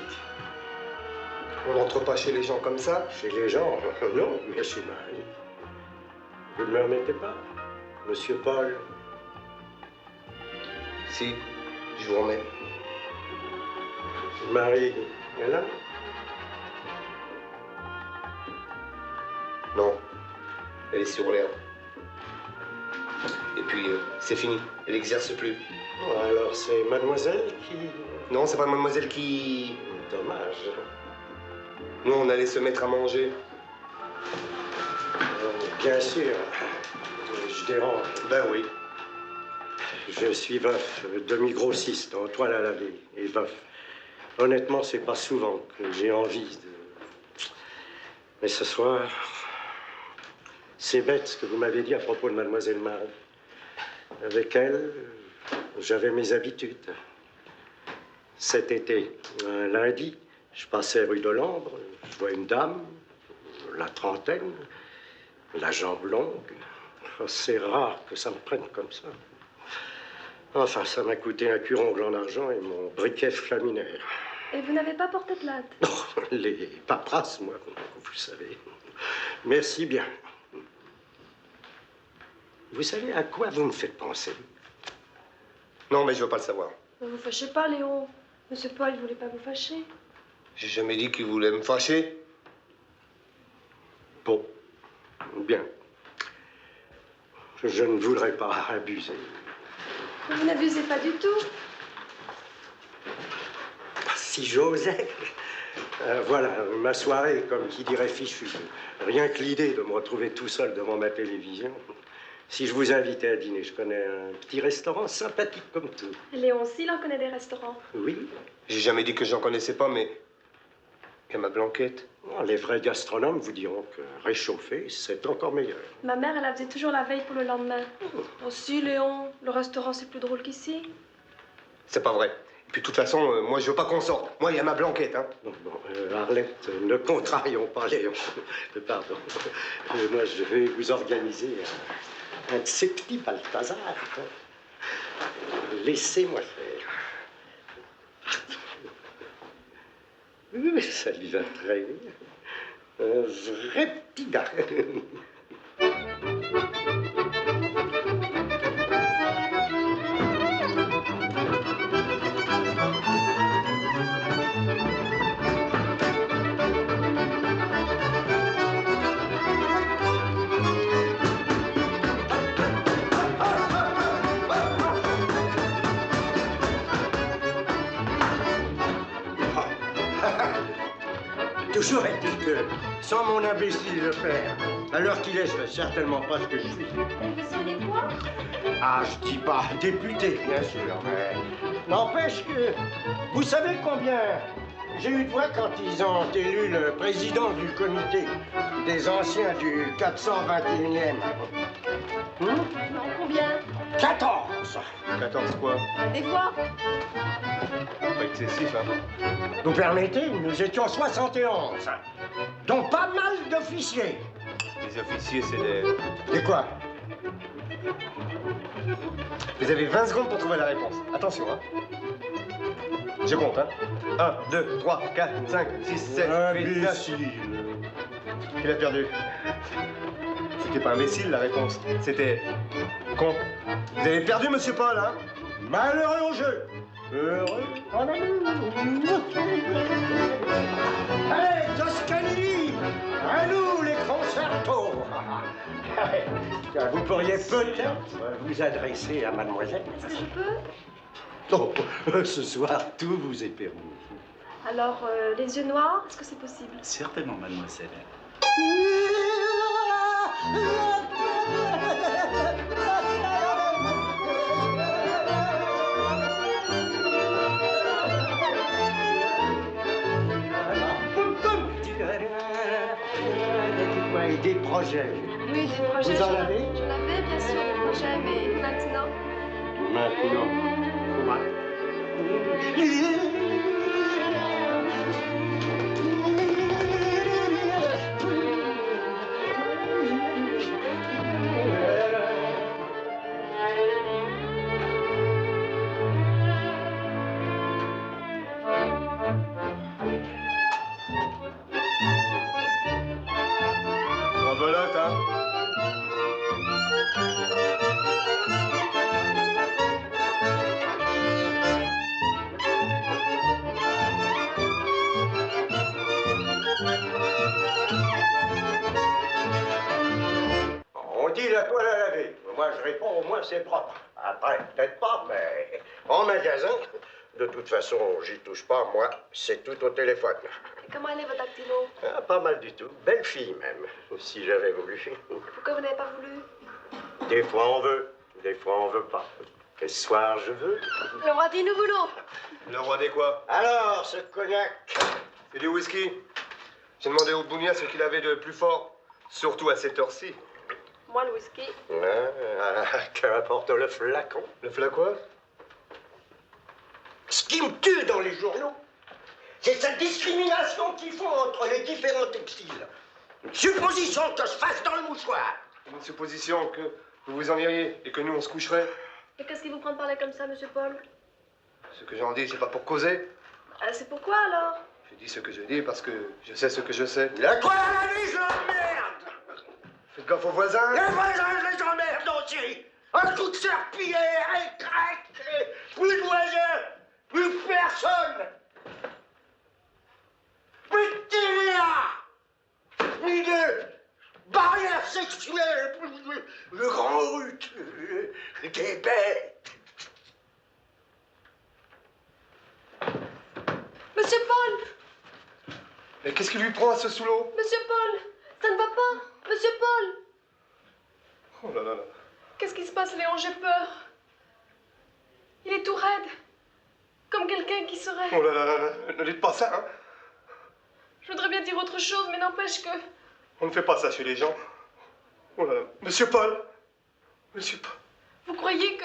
On n'entre pas chez les gens comme ça? Chez les gens? Non, mais chez Marie. Vous ne me remettez pas, Monsieur Paul? Si, je vous remets. Marie est là? Non, elle est sur l'herbe. Et puis, c'est fini, elle n'exerce plus. Alors c'est mademoiselle qui... Non, c'est pas mademoiselle qui... Dommage. Nous, on allait se mettre à manger. Bien sûr, je dérange. Ben oui. Je suis veuf, demi-grossiste, en toile à laver, et veuf. Honnêtement, c'est pas souvent que j'ai envie de... Mais ce soir, c'est bête ce que vous m'avez dit à propos de mademoiselle Marie. Avec elle, j'avais mes habitudes. Cet été, un lundi, je passais rue de l'Ambre, je vois une dame, la trentaine, la jambe longue. Oh, c'est rare que ça me prenne comme ça. Enfin, ça m'a coûté un curongle en argent et mon briquet flaminaire. Et vous n'avez pas porté plainte? Oh, les paperasses, moi, vous savez. Merci bien. Vous savez à quoi vous me faites penser? Non, mais je veux pas le savoir. Ne vous fâchez pas, Léon. Monsieur Paul, il voulait pas vous fâcher. J'ai jamais dit qu'il voulait me fâcher. Bon, bien. Je ne voudrais pas abuser. Vous n'abusez pas du tout. Si j'osais. Voilà, ma soirée, comme qui dirait fichu. Rien que l'idée de me retrouver tout seul devant ma télévision. Si je vous invitais à dîner, je connais un petit restaurant sympathique comme tout. Léon aussi, il en connaît des restaurants. Oui. J'ai jamais dit que j'en connaissais pas, mais... Il y a ma Blanquette. Oh, les vrais gastronomes vous diront que réchauffer, c'est encore meilleur. Ma mère, elle la faisait toujours la veille pour le lendemain. Aussi, Léon, le restaurant, c'est plus drôle qu'ici. C'est pas vrai. Et puis, de toute façon, moi, je veux pas qu'on sorte. Moi, il y a ma Blanquette, hein. Bon, Arlette, ne contrarions pas Léon. Pardon. Moi, je vais vous organiser un de ces petits Balthazar. Laissez-moi faire. Ça lui va très bien. Un vrai petit gars. Toujours est-il que, sans mon imbécile le père, à l'heure qu'il est, je ne fais certainement pas ce que je suis. Et vous seriez quoi? Ah, je dis pas député, bien sûr, mais n'empêche que... Vous savez combien j'ai eu de voix quand ils ont élu le président du comité des anciens du 421e? Non, combien? 14! 14 quoi? Des voix? Pas excessif, hein. Vous permettez, nous étions 71, dont pas mal d'officiers. Les officiers, c'est des... Et quoi? Vous avez 20 secondes pour trouver la réponse. Attention, hein. Je compte, hein. 1, 2, 3, 4, 5, 6, 7, 8, 9. Qui a perdu? C'était pas imbécile, la réponse. C'était... con. Vous avez perdu, monsieur Paul, hein. Malheureux au jeu. Heureux. Allez, Toscanini, à nous les concertos. Vous pourriez peut-être vous adresser à mademoiselle. Est-ce que je peux? Oh, ce soir, tout vous est permis. Alors, les yeux noirs, est-ce que c'est possible? Certainement, mademoiselle. Dites-moi, et des projets? Oui, des projets. Vous en avez? J'en avais, bien sûr, des projets, mais maintenant... Maintenant, quoi? Rebelote, hein? On dit la toile à laver. Moi, je réponds, au moins, c'est propre. Après, peut-être pas, mais en magasin, de toute façon, j'y touche pas. Moi, c'est tout au téléphone. Et comment elle est, votre dactylo? Ah, pas mal du tout. Belle fille, même, si j'avais voulu. Pourquoi vous n'avez pas voulu? Des fois, on veut. Des fois, on veut pas. Et ce soir, je veux. Le roi dit nous voulons. Le roi des quoi? Alors, ce cognac. Et du whisky? J'ai demandé au Bounia ce qu'il avait de plus fort, surtout à cette heure-ci. Moi, le whisky. Qu'importe le flacon. Le flacon? Ce qui me tue dans les journaux, c'est cette discrimination qu'ils font entre les différents textiles. Une supposition que je fasse dans le mouchoir. Une supposition que vous vous en iriez et que nous on se coucherait. Et qu'est-ce qui vous prend de parler comme ça, monsieur Paul? Ce que j'en dis, c'est pas pour causer. C'est pourquoi alors? Je dis ce que je dis parce que je sais ce que je sais. La quoi à la vie, je l'emmerde! Faites gaffe aux voisins. Les voisins, je les emmerde aussi! Un coup de serpillière, et crac! Plus de voisins! Plus personne! Plus de TVA! Plus de barrières sexuelles! Plus de grand rut! Des bêtes! Monsieur Paul! Mais qu'est-ce qui lui prend à ce sous-l'eau? Monsieur Paul! Ça ne va pas! Monsieur Paul! Oh là là là. Qu'est-ce qui se passe, Léon? J'ai peur. Il est tout raide. Comme quelqu'un qui serait... Oh là là là là. Ne dites pas ça, hein. Je voudrais bien dire autre chose, mais n'empêche que... On ne fait pas ça chez les gens. Oh là là. Monsieur Paul. Monsieur Paul. Vous croyez que...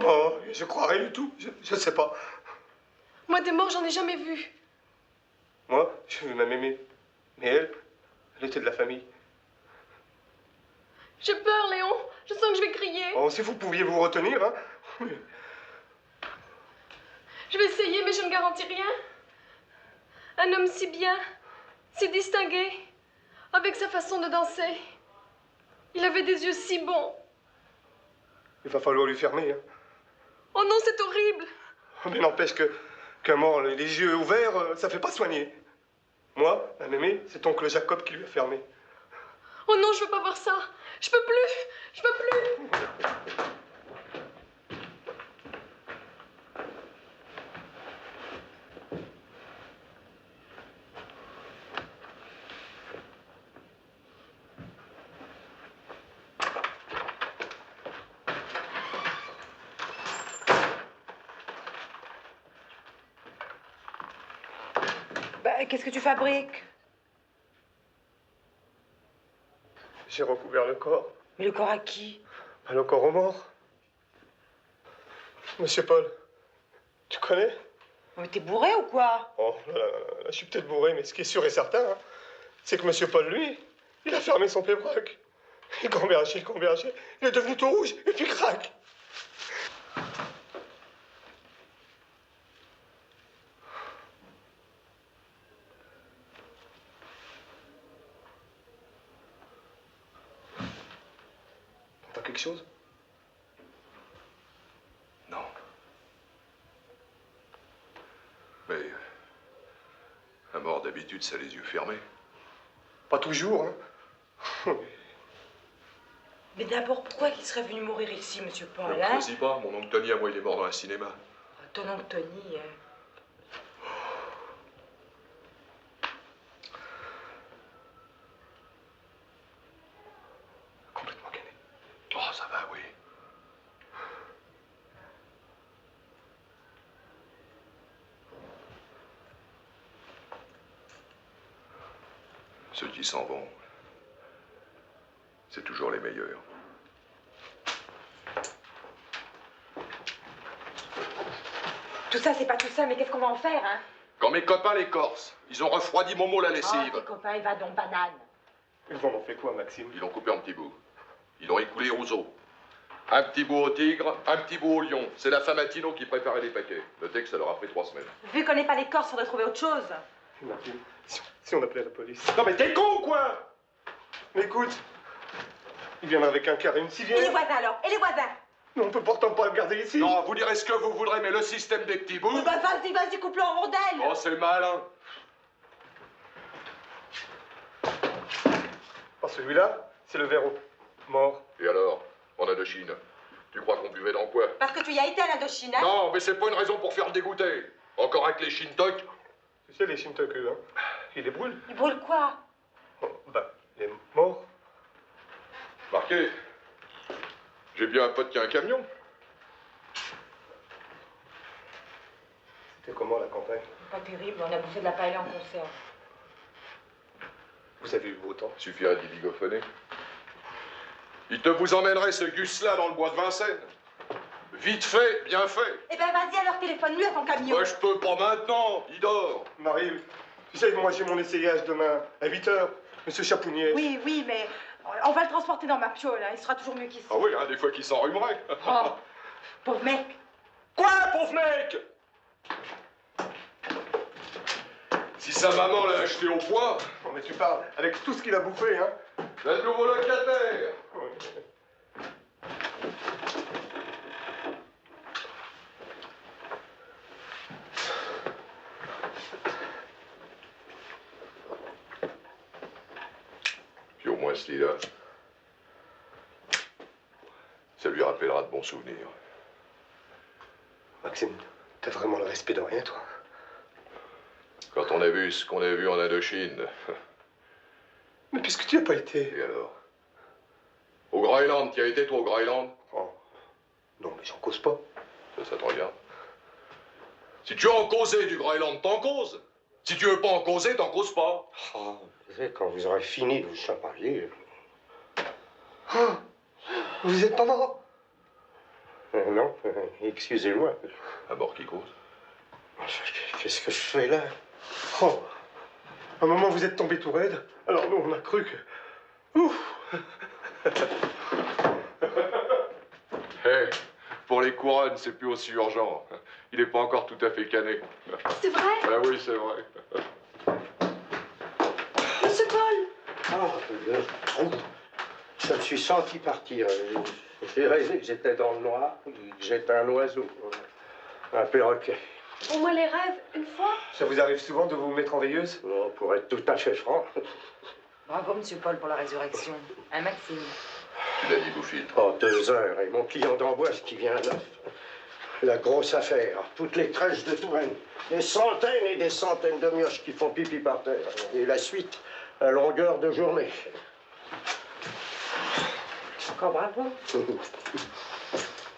Oh, je crois rien du tout. Je sais pas. Moi, des morts, j'en ai jamais vu. Moi, je veux ma mémé. Mais elle était de la famille. J'ai peur, Léon. Je sens que je vais crier. Oh, si vous pouviez vous retenir, hein. Je vais essayer, mais je ne garantis rien. Un homme si bien, si distingué, avec sa façon de danser. Il avait des yeux si bons. Il va falloir lui fermer, hein. Oh non, c'est horrible. Mais n'empêche qu'un mort, les yeux ouverts, ça fait pas soigner. Moi, ma mémé, c'est oncle Jacob qui lui a fermé. Oh non, je veux pas voir ça. Je peux plus. Je peux plus. Qu'est-ce que tu fabriques? J'ai recouvert le corps. Mais le corps à qui? Le corps aux morts. Monsieur Paul, tu connais? Mais t'es bourré ou quoi? Oh, là, je suis peut-être bourré, mais ce qui est sûr et certain, hein, c'est que Monsieur Paul, lui, il a fermé son pébrac. Il gambergeait, il est devenu tout rouge, et puis crac. T'as quelque chose? Non. Mais un mort d'habitude, ça a les yeux fermés. Pas toujours, hein. Mais d'abord, pourquoi il serait venu mourir ici, monsieur Paul, Ne hein? choisis pas, mon oncle Tony, à moi, il est mort dans un cinéma. Ton oncle Tony, Complètement cané. Oh, ça va, oui. Ceux qui s'en vont, c'est toujours les meilleurs. Tout ça, c'est pas tout ça, mais qu'est-ce qu'on va en faire, hein? Quand mes copains, les Corses, ils ont refroidi Momo la Oh, lessive. tes copains, il va donc banane. Ils en ont fait quoi, Maxime? Ils l'ont coupé en petits bouts. Ils l'ont écoulé aux os. Un petit bout au tigre, un petit bout au lion. C'est la femme à Tino qui préparait les paquets. Notez que ça leur a pris 3 semaines. Vu qu'on n'est pas les Corses, faudrait trouver autre chose. Maxime, si on appelait la police. Non mais t'es con ou quoi? Mais écoute, il viendra avec un carré, une civière. Et les voisins alors? Et les voisins? Mais on peut pourtant pas le garder ici. Non, vous direz ce que vous voudrez, mais le système des petits bouts... Bah vas-y, coupe-le en rondelles. Oh, c'est malin. Par celui-là, c'est le verrou. Mort. Et alors, en Indochine, tu crois qu'on buvait dans quoi? Parce que tu y as été à l'Indochine, hein? Non, mais c'est pas une raison pour faire le dégoûter. Encore avec les Shintok. Tu sais, les Shintoku, hein, ils les brûlent. Ils brûlent quoi? Oh, bah, les morts. Marqué. J'ai bien un pote qui a un camion. C'était comment la campagne? Pas terrible, on a bouffé de la paella en conserve. Vous avez eu beau temps. Suffirait d'y bigophoner. Il te vous emmènerait ce Gus-là dans le bois de Vincennes. Vite fait, bien fait. Eh ben vas-y alors, téléphone-lui à ton camion. Moi, je peux pas maintenant, il dort. Marie, tu sais, moi j'ai mon essayage demain à 8h. Monsieur Chapounier. Oui, mais on va le transporter dans ma piole, hein. Il sera toujours mieux qu'ici. Ah oui, hein, des fois qu'il s'enrhumerait. Oh, pauvre mec. Quoi, pauvre mec? Si sa maman l'a acheté au poids... Non mais tu parles, avec tout ce qu'il a bouffé, hein. Le nouveau locataire. Puis au moins, ce lit-là, ça lui rappellera de bons souvenirs. Maxime, t'as vraiment le respect de rien, toi. Quand on a vu ce qu'on a vu en Indochine... Mais puisque tu n'y as pas été... Et alors? Au Groenland, tu as été, toi, au Groenland? Oh. Non, mais j'en cause pas. Ça te regarde. Si tu veux en causer du Groenland, t'en causes. Si tu veux pas en causer, t'en causes pas. Oh, quand vous aurez fini de vous chamailler... Oh, vous êtes pas mort? Non, excusez-moi. À bord qui cause? Qu'est-ce que je fais là? Oh, à un moment vous êtes tombé tout raide, alors nous on a cru que... Ouf. Hé, pour les couronnes, c'est plus aussi urgent. Il n'est pas encore tout à fait cané. C'est vrai? Ah oui, c'est vrai. Monsieur Paul! Ah, le trou. Je me suis senti partir. J'ai rêvé que j'étais dans le noir, que j'étais un oiseau, un perroquet. Au moins les rêves, une fois? Ça vous arrive souvent de vous mettre en veilleuse? Non, pour être tout à fait franc. Bravo, monsieur Paul, pour la résurrection. Hein, Maxime? Tu l'as dit, Bouffiltre. Oh, 2 heures, et mon client d'Amboise qui vient neuf. La grosse affaire, toutes les crèches de Touraine. Des centaines et des centaines de mioches qui font pipi par terre. Et la suite, à longueur de journée. Encore bravo.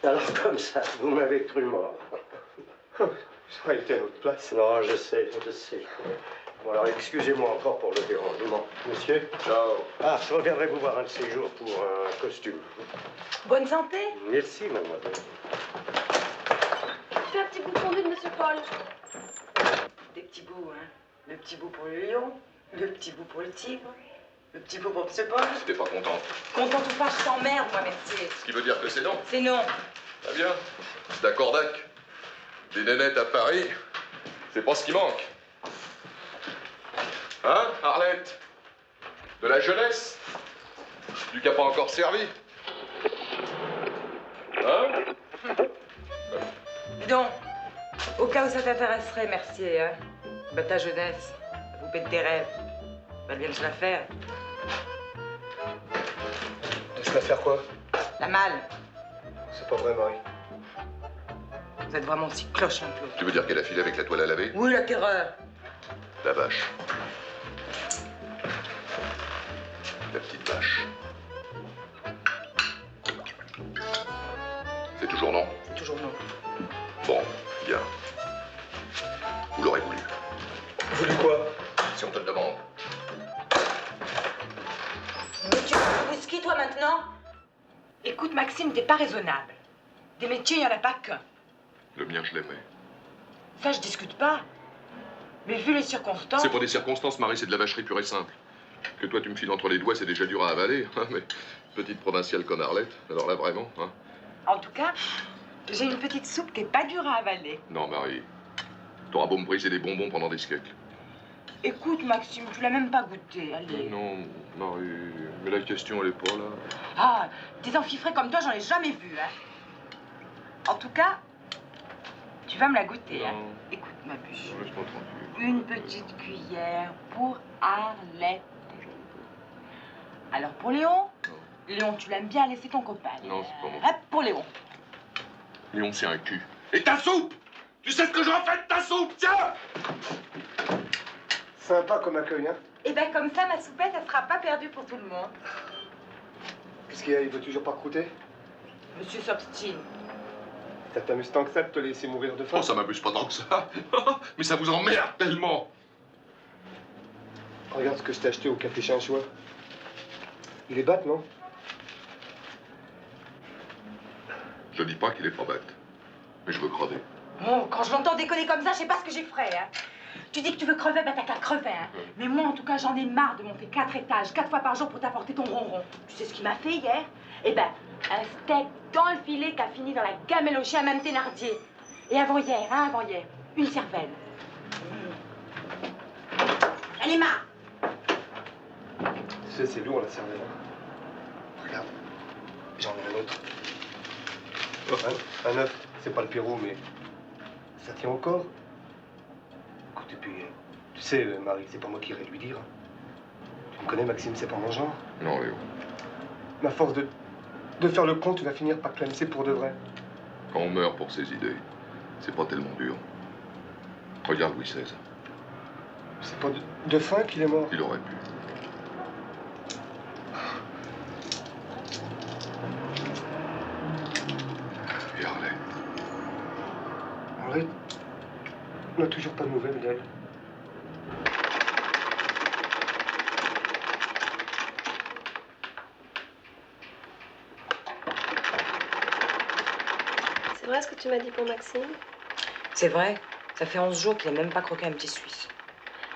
Alors comme ça, vous m'avez cru mort. J'aurais été à votre place. Non, je sais. Bon, alors excusez-moi encore pour le dérangement. Monsieur? Ciao. Ah, je reviendrai vous voir un de ces jours pour un costume. Bonne santé. Merci, mademoiselle. Fais un petit bout de fondue de monsieur Paul. Des petits bouts, hein. Le petit bout pour le lion, le petit bout pour le tigre, le petit bout pour monsieur Paul. Si t'es pas contente. Contente ou pas, je t'emmerde, moi, Mercier. Ce qui veut dire que c'est non. C'est non. Très bien. D'accord, Dac. Des nénettes à Paris, c'est pas ce qui manque. Hein, Arlette? De la jeunesse? Du qui a pas encore servi? Hein? Dis donc, au cas où ça t'intéresserait, Mercier, hein. Bah, ta jeunesse, la poupée de tes rêves, bah, viens se la faire. De se la faire quoi? La malle. C'est pas vrai, Marie. Vous êtes vraiment si cloche un peu. Tu veux dire qu'elle a filé avec la toile à laver? Oui, la terreur. La vache. La petite vache. C'est toujours non? C'est toujours non. Bon, bien. Vous l'aurez voulu. Voulu quoi? Si on te le demande. Mais tu veux du whisky, toi, maintenant? Écoute, Maxime, t'es pas raisonnable. Des métiers, il n'y en a pas qu'un. Le mien, je l'aimais. Ça, je discute pas. Mais vu les circonstances... C'est pas des circonstances, Marie, c'est de la vacherie pure et simple. Que toi, tu me files entre les doigts, c'est déjà dur à avaler. Hein, mais petite provinciale comme Arlette, alors là, vraiment, hein. En tout cas, j'ai une petite soupe qui est pas dure à avaler. Non, Marie. T'auras beau me briser les bonbons pendant des siècles. Écoute, Maxime, tu l'as même pas goûté, allez. Non, Marie, mais la question, elle est pas là. Ah, des enfifrés comme toi, j'en ai jamais vu, hein. En tout cas, tu vas me la goûter, hein. Écoute, ma bûche. Laisse-moi tranquille. Une petite cuillère pour Arlette. Alors, pour Léon, Léon, tu l'aimes bien laisser ton copain. Non, c'est pas mon... Hop, pour Léon. Léon, c'est un cul. Et ta soupe! Tu sais ce que j'en fais de ta soupe, tiens! Sympa comme accueil, hein? Et ben comme ça, ma soupette, elle sera pas perdue pour tout le monde. Qu'est-ce qu'il y a? Il veut toujours pas croûter? Monsieur s'obstine. Ça t'amuse tant que ça de te laisser mourir de faim? Oh, ça m'abuse pas tant que ça. Mais ça vous emmerde tellement. Regarde ce que je t'ai acheté au café Chinchois. Il est bête, non? Je dis pas qu'il est pas bête. Mais je veux crever. Bon, quand je l'entends déconner comme ça, je sais pas ce que j'ai ferai, hein. Tu dis que tu veux crever, ben t'as qu'à crever, hein. Mais moi, en tout cas, j'en ai marre de monter 4 étages, 4 fois par jour pour t'apporter ton ronron. Tu sais ce qu'il m'a fait hier? Eh ben, un steak dans le filet qui a fini dans la gamelle au chien, même Thénardier. Et avant-hier, hein, avant-hier, une cervelle. Elle est marre. Tu sais, c'est lourd, la cervelle. Regarde, j'en ai un autre. Un œuf, c'est pas le Pérou, mais ça tient encore. Écoute, et puis, tu sais, Marie, c'est pas moi qui irai lui dire. Tu me connais, Maxime, c'est pas mon genre. Non, Léo. Ma force de faire le con, tu vas finir par clamser pour de vrai. Quand on meurt pour ses idées, c'est pas tellement dur. Regarde Louis XVI. C'est pas de faim qu'il est mort. Il aurait pu. Et Arlette. Arlette, on n'a toujours pas de nouvelles d'elle. C'est vrai ce que tu m'as dit pour Maxime? C'est vrai. Ça fait 11 jours qu'il a même pas croqué un petit Suisse.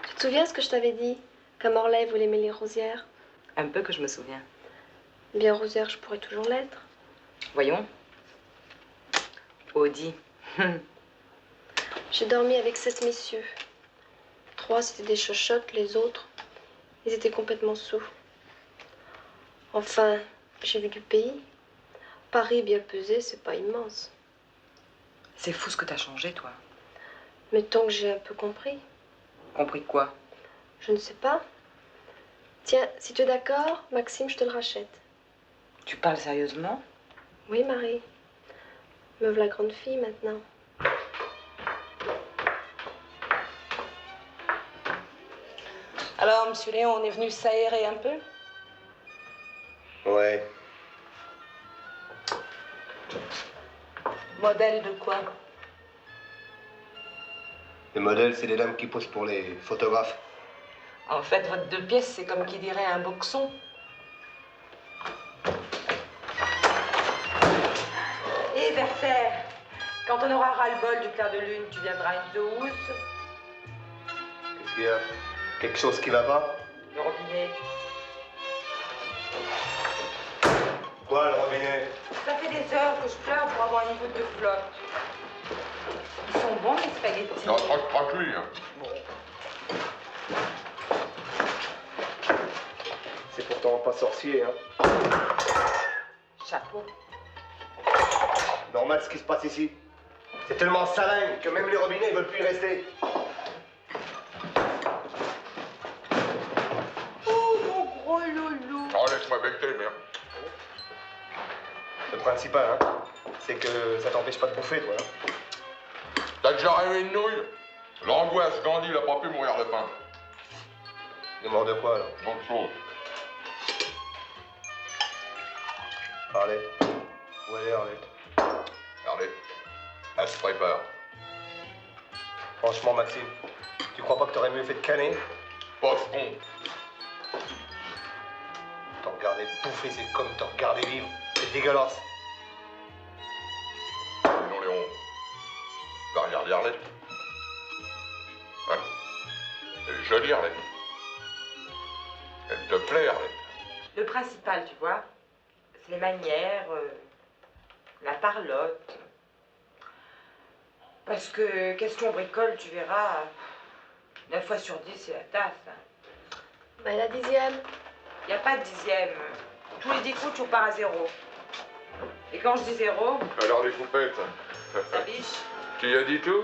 Tu te souviens ce que je t'avais dit? Qu'à Morlaix, vous aimait les rosières? Un peu que je me souviens. Bien rosière, je pourrais toujours l'être. Voyons. Audi. J'ai dormi avec 7 messieurs. 3, c'était des chochottes, les autres, ils étaient complètement sous. Enfin, j'ai vu du pays. Paris bien pesé, c'est pas immense. C'est fou ce que t'as changé, toi. Mais tant que j'ai un peu compris. Compris quoi? Je ne sais pas. Tiens, si tu es d'accord, Maxime, je te le rachète. Tu parles sérieusement? Oui, Marie. Me voilà grande fille maintenant. Alors, monsieur Léon, on est venu s'aérer un peu? Ouais. Modèle de quoi? Les modèles, c'est les dames qui posent pour les photographes. En fait, votre 2 pièces, c'est comme qui dirait un boxon. Et Werther, quand on aura ras-le-bol du clair de lune, tu viendras une douce. Qu'est-ce qu'il y a? Quelque chose qui va pas? Le robinet. Quoi, le robinet? Ça fait des heures que je pleure pour avoir une goutte de flotte. Ils sont bons, les spaghettis. Non, pas cuit, hein. C'est pourtant pas sorcier, hein. Chapeau. Normal ce qui se passe ici. C'est tellement salin que même les robinets ne veulent plus y rester. Oh, mon gros loulou. Oh, laisse-moi becter, merde. Le principal, hein, c'est que ça t'empêche pas de bouffer, toi. Hein. T'as déjà rêvé une nouille? L'angoisse, Gandhi, il a pas pu mourir de faim. Il est mort de quoi, alors? Bonne chose. Arlette. Où elle est, Arlette? Arlette, elle se prépare. Franchement, Maxime, tu crois pas que t'aurais mieux fait de canner? Pas ce con. Te regarder bouffer, c'est comme te regarder vivre. C'est dégueulasse. Sinon, Léon, va regarder Arlette. Ouais. Elle est jolie, Arlette. Elle te plaît, Arlette. Le principal, tu vois, c'est les manières, la parlotte. Parce que question bricole, tu verras, 9 fois sur 10, c'est la taf. Ben, la 10e. Y a pas de 10e. Tous les 10 coups, tu repars à 0. Et quand je dis 0, Alors les coupettes, ça biche. tu y as dit tout?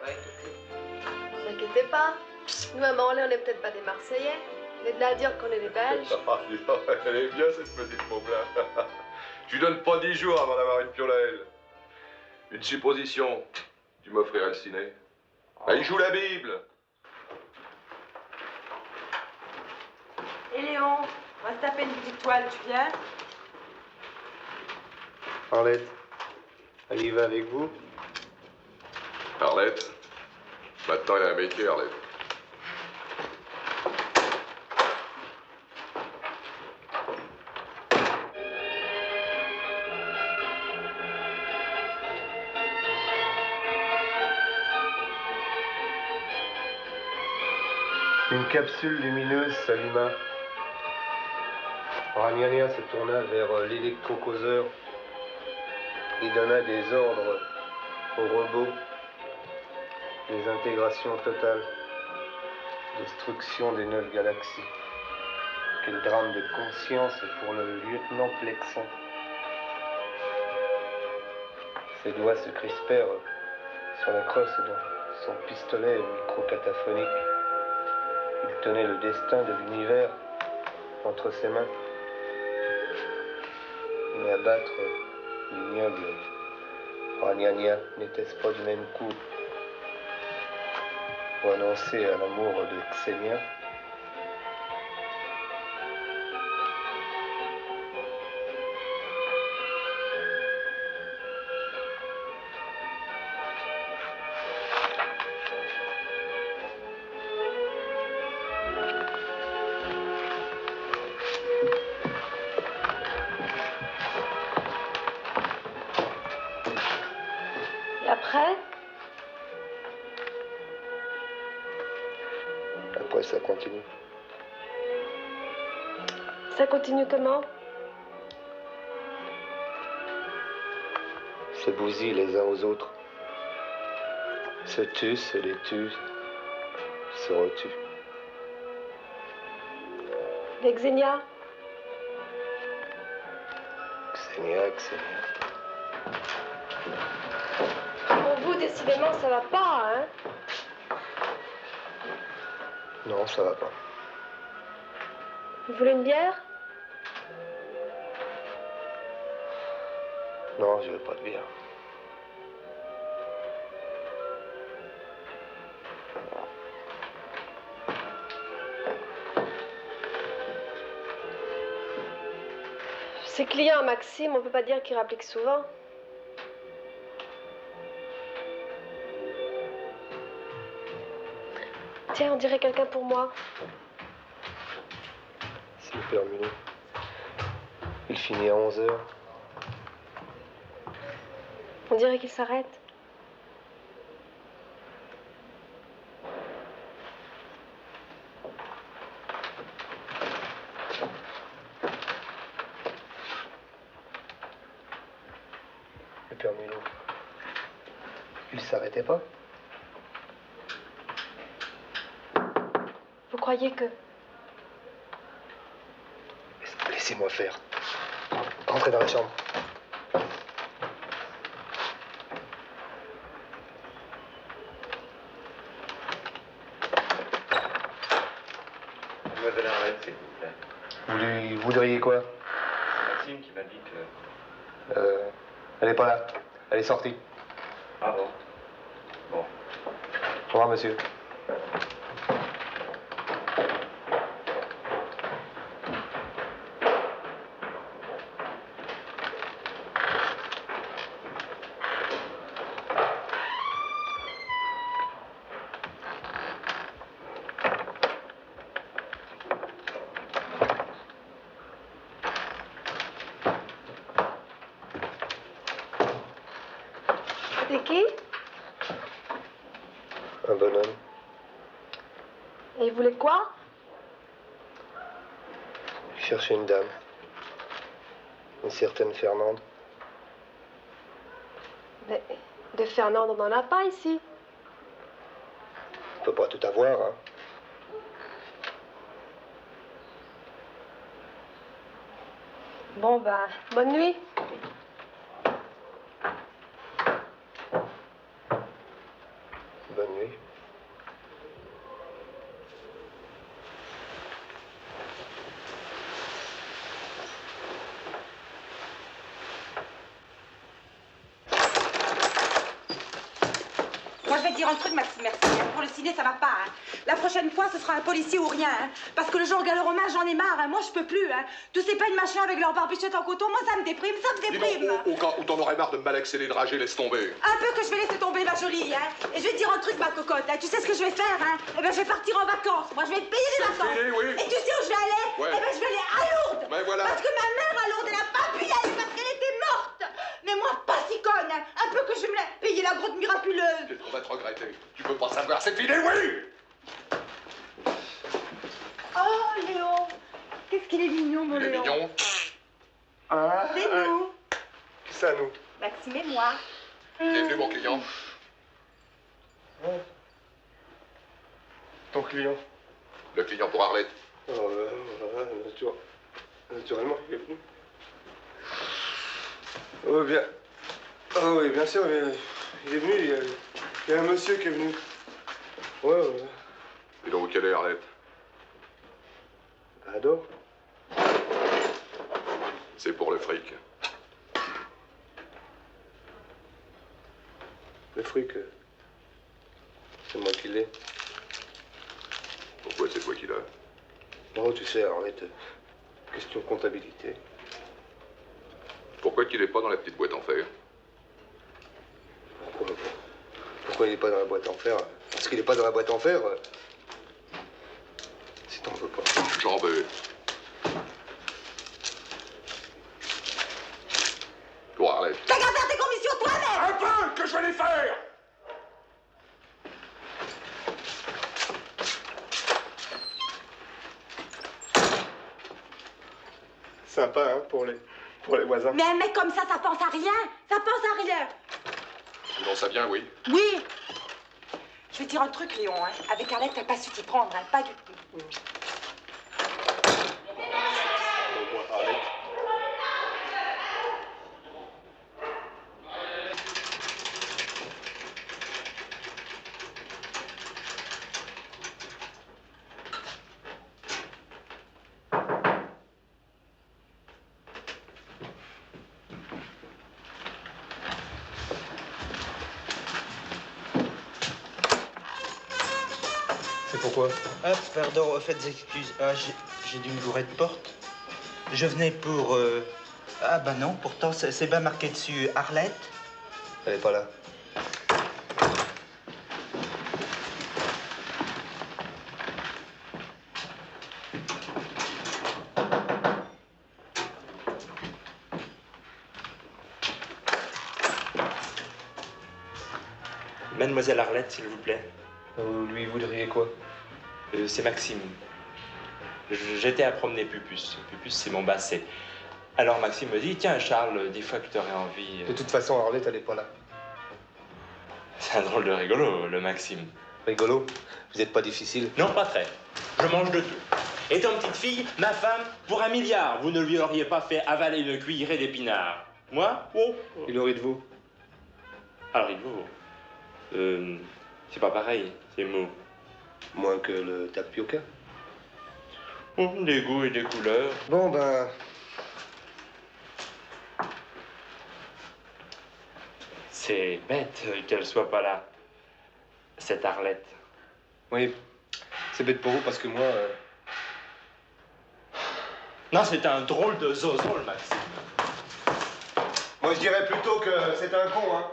Ouais, tout. Ne vous inquiétez pas. Nous, à Morlaix, on n'est peut-être pas des Marseillais, mais de là à dire qu'on est des Belges. Ah, dis donc, elle est bien cette petite môme-là. Je lui donne pas 10 jours avant d'avoir une piole à elle. Une supposition. Tu m'offrirais le ciné. Ah, il joue la Bible. Et Léon, on va se taper une petite toile, tu viens? Arlette, elle y va avec vous? Arlette, maintenant il y a un métier, Arlette. Une capsule lumineuse s'alluma. Ragnagna se tourna vers l'électrocauseur. Il donna des ordres au robot. Désintégration totale. Destruction des 9 galaxies. Quel drame de conscience pour le lieutenant Plexon. Ses doigts se crispèrent sur la crosse de son pistolet micro-cataphonique. Il tenait le destin de l'univers entre ses mains. Mais abattre l'ignoble Ragnagna n'était-ce pas du même coup pour annoncer à l'amour de Xenia? Et après, Après, ça continue. ça continue comment? Se bousillent les uns aux autres. Se tuent, se les tuent, se retuent. Avec Xenia? Xenia. Pour vous, décidément, ça va pas, hein? Non, ça va pas. Vous voulez une bière? Non, je veux pas de bière. Ces clients à Maxime, on peut pas dire qu'il rapplique souvent. Tiens, on dirait quelqu'un pour moi. C'est hyper mignon. Il finit à 11h. On dirait qu'il s'arrête. Hyper mignon. Il s'arrêtait pas? Vous croyez que... Laissez-moi faire. Entrez dans la chambre. Mademoiselle Arlette, s'il vous plaît. Vous lui voudriez quoi? C'est Maxime qui m'a dit que... Elle est pas là. Elle est sortie. Ah bon? Bon. Au revoir, monsieur. C'était qui? Un bonhomme. Et il voulait quoi? Il cherchait une dame. Une certaine Fernande. Mais de Fernande, on n'en a pas ici. On peut pas tout avoir, hein. Bon, bah, bonne nuit. Bonne nuit. Moi, je vais te dire un truc, Maxime, merci. Hein. Pour le ciné, ça va pas. Hein. La prochaine fois, ce sera un policier ou rien. Hein. Parce que le genre gallo-romain, j'en ai marre. Hein. Moi, je peux plus. Hein. Tous ces peines machins avec leurs barbichettes en coton, moi, ça me déprime, ça me déprime. Au cas où t'en aurais marre de me malaxer les dragées, laisse tomber. Un peu que je vais laisser tomber, ma jolie. Hein. Et je vais te dire un truc, ma cocotte. Hein. Tu sais ce que je vais faire, hein? Eh ben, je vais partir en vacances. Moi, je vais te payer des vacances. Filer, oui. Et tu sais où je vais aller? Ouais. Eh ben, je vais aller à Lourdes. Mais voilà. Parce que ma mère à Lourdes, elle a pas pu y aller parce qu'elle était morte. Mais moi, pas si conne. Hein. Un peu que je me l'ai payé la grotte miraculeuse. On va te regretter. Tu peux pas savoir, c'est filé, oui. Oh, Léon. Qu'est-ce qu'il est mignon, mon Il est Léon. mignon. Ah, C'est nous. Qui ça, nous? Maxime et moi. Bienvenue, mon client. Ton client? Le client pour Arlette. Oh, naturellement, il est venu. Oh, bien. Oh, oui, bien sûr, il est venu. Il y a un monsieur qui est venu. Ouais. Et donc, quelle est Arlette? Adore. C'est pour le fric. Le fric, c'est moi qui l'ai. Pourquoi c'est toi qui l'as? Oh, tu sais, Arlette, question comptabilité. Pourquoi qu'il est pas dans la petite boîte en fer? Pourquoi il n'est pas dans la boîte en fer? Parce qu'il n'est pas dans la boîte en fer. Si t'en veux pas. J'en veux. Toi, Arlette. T'as qu'à faire tes commissions toi-même. Un peu que je vais les faire. Sympa, hein, pour les voisins. Mais un mec comme ça pense à rien. Ça pense à rien. Sinon, ça vient, oui. Oui. Je vais te dire un truc, Léon. Hein. Avec Arlette, t'as pas su t'y prendre. Hein. Pas du tout. Arlette. C'est pourquoi? Ah, pardon, faites excuse. Ah, j'ai dû m'ouvrir de porte. Je venais pour... Ah, bah non, pourtant, c'est bien marqué dessus Arlette. Elle est pas là. Mademoiselle Arlette, s'il vous plaît. Lui voudriez quoi? C'est Maxime. J'étais à promener Pupus. Pupus, c'est mon basset. Alors Maxime me dit, tiens Charles, des fois que tu aurais envie... De toute façon, Arlette, elle est pas là. C'est un drôle de rigolo, le Maxime. Rigolo? Vous êtes pas difficile? Non, pas très. Je mange de tout. Étant petite fille, ma femme, pour 1 milliard, vous ne lui auriez pas fait avaler une cuillerée d'épinards. Moi? Oh. Il aurait de vous. Alors il vaut. C'est pas pareil, c'est mou. Moins que le tapioca. Des goûts et des couleurs. Bon, ben... C'est bête qu'elle soit pas là, cette Arlette. Oui, c'est bête pour vous parce que moi... Non, c'est un drôle de zozo, le Maxime. Moi, je dirais plutôt que c'est un con, hein.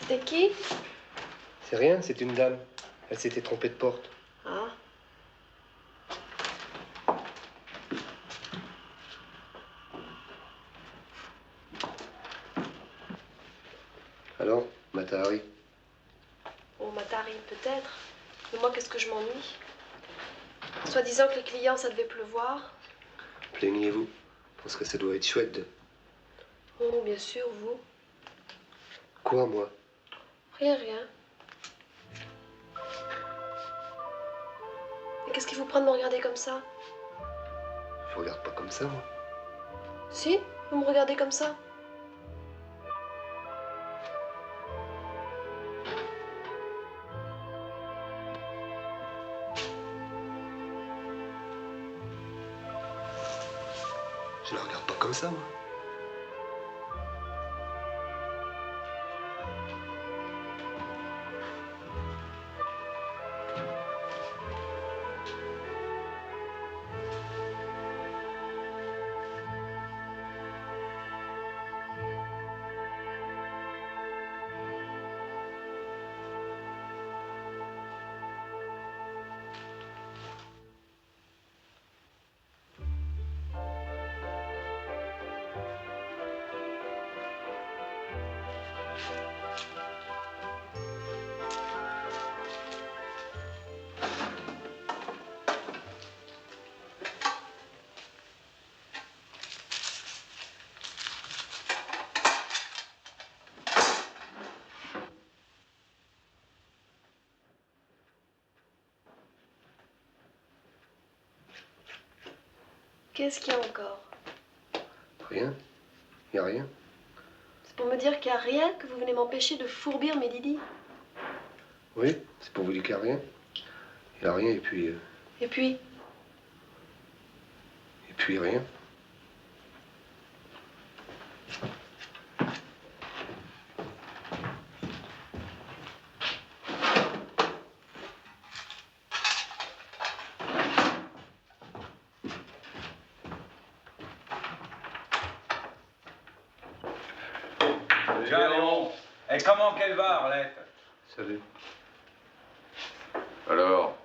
C'était qui? C'est rien, c'est une dame. Elle s'était trompée de porte. Ah. Alors, Matahari? Oh, Matari, peut-être. Mais moi, qu'est-ce que je m'ennuie? Soi-disant que les clients, ça devait pleuvoir. Plaignez-vous, parce que ça doit être chouette de... Oh, bien sûr, vous. Quoi, moi? Rien. Et qu'est-ce qui vous prend de me regarder comme ça? Je vous regarde pas comme ça, moi. Si, vous me regardez comme ça. Je la regarde pas comme ça, moi. Qu'est-ce qu'il y a encore? Rien. Y a rien. C'est pour me dire qu'il n'y a rien que vous venez m'empêcher de fourbir mes didis. Oui, c'est pour vous dire qu'il y a rien. Y a rien et puis... Et puis? Et puis rien. Tiens, Léon. Et comment qu'elle va, Arlette? Salut. Alors,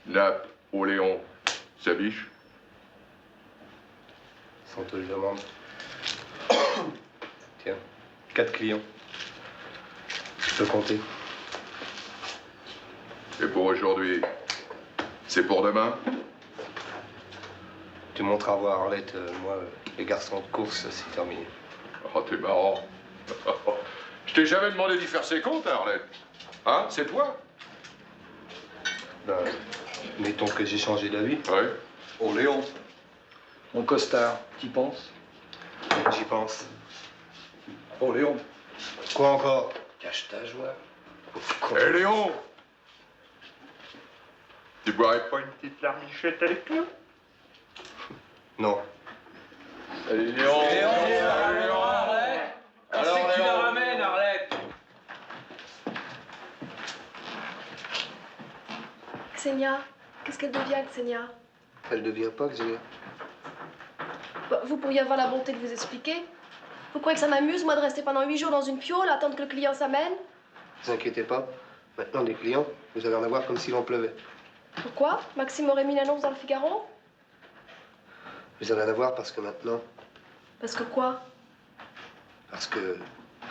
Nappe, au Léon, ça biche? Sans te le demande. Tiens, 4 clients. Tu peux compter. Et pour aujourd'hui, c'est pour demain? Tu montres à voir, Arlette. Moi, les garçons de course, c'est terminé. Oh, t'es marrant. Je t'ai jamais demandé d'y faire ses comptes, Arlette. Hein, c'est toi? Ben, mettons que j'ai changé d'avis. Ouais. Oh, Léon, mon costard, t'y penses? J'y pense. Oh, Léon. Quoi encore? Cache ta joie. Hé, Léon! Tu boirais pas une petite larmichette avec toi? Non. Salut, Léon! Léon, Arlette. Alors, C'est que tu la Léon. ramènes, Arlette. Xenia, qu'est-ce qu'elle devient, Xenia? Elle devient pas, Xenia. Bah, vous pourriez avoir la bonté de vous expliquer. Vous croyez que ça m'amuse, moi, de rester pendant 8 jours dans une piole, à attendre que le client s'amène? Ne vous inquiétez pas. Maintenant, des clients, vous allez en avoir comme s'il en pleuvait. Pourquoi? Maxime aurait mis l'annonce dans le Figaro? Vous allez en avoir parce que maintenant... Parce que quoi? Parce que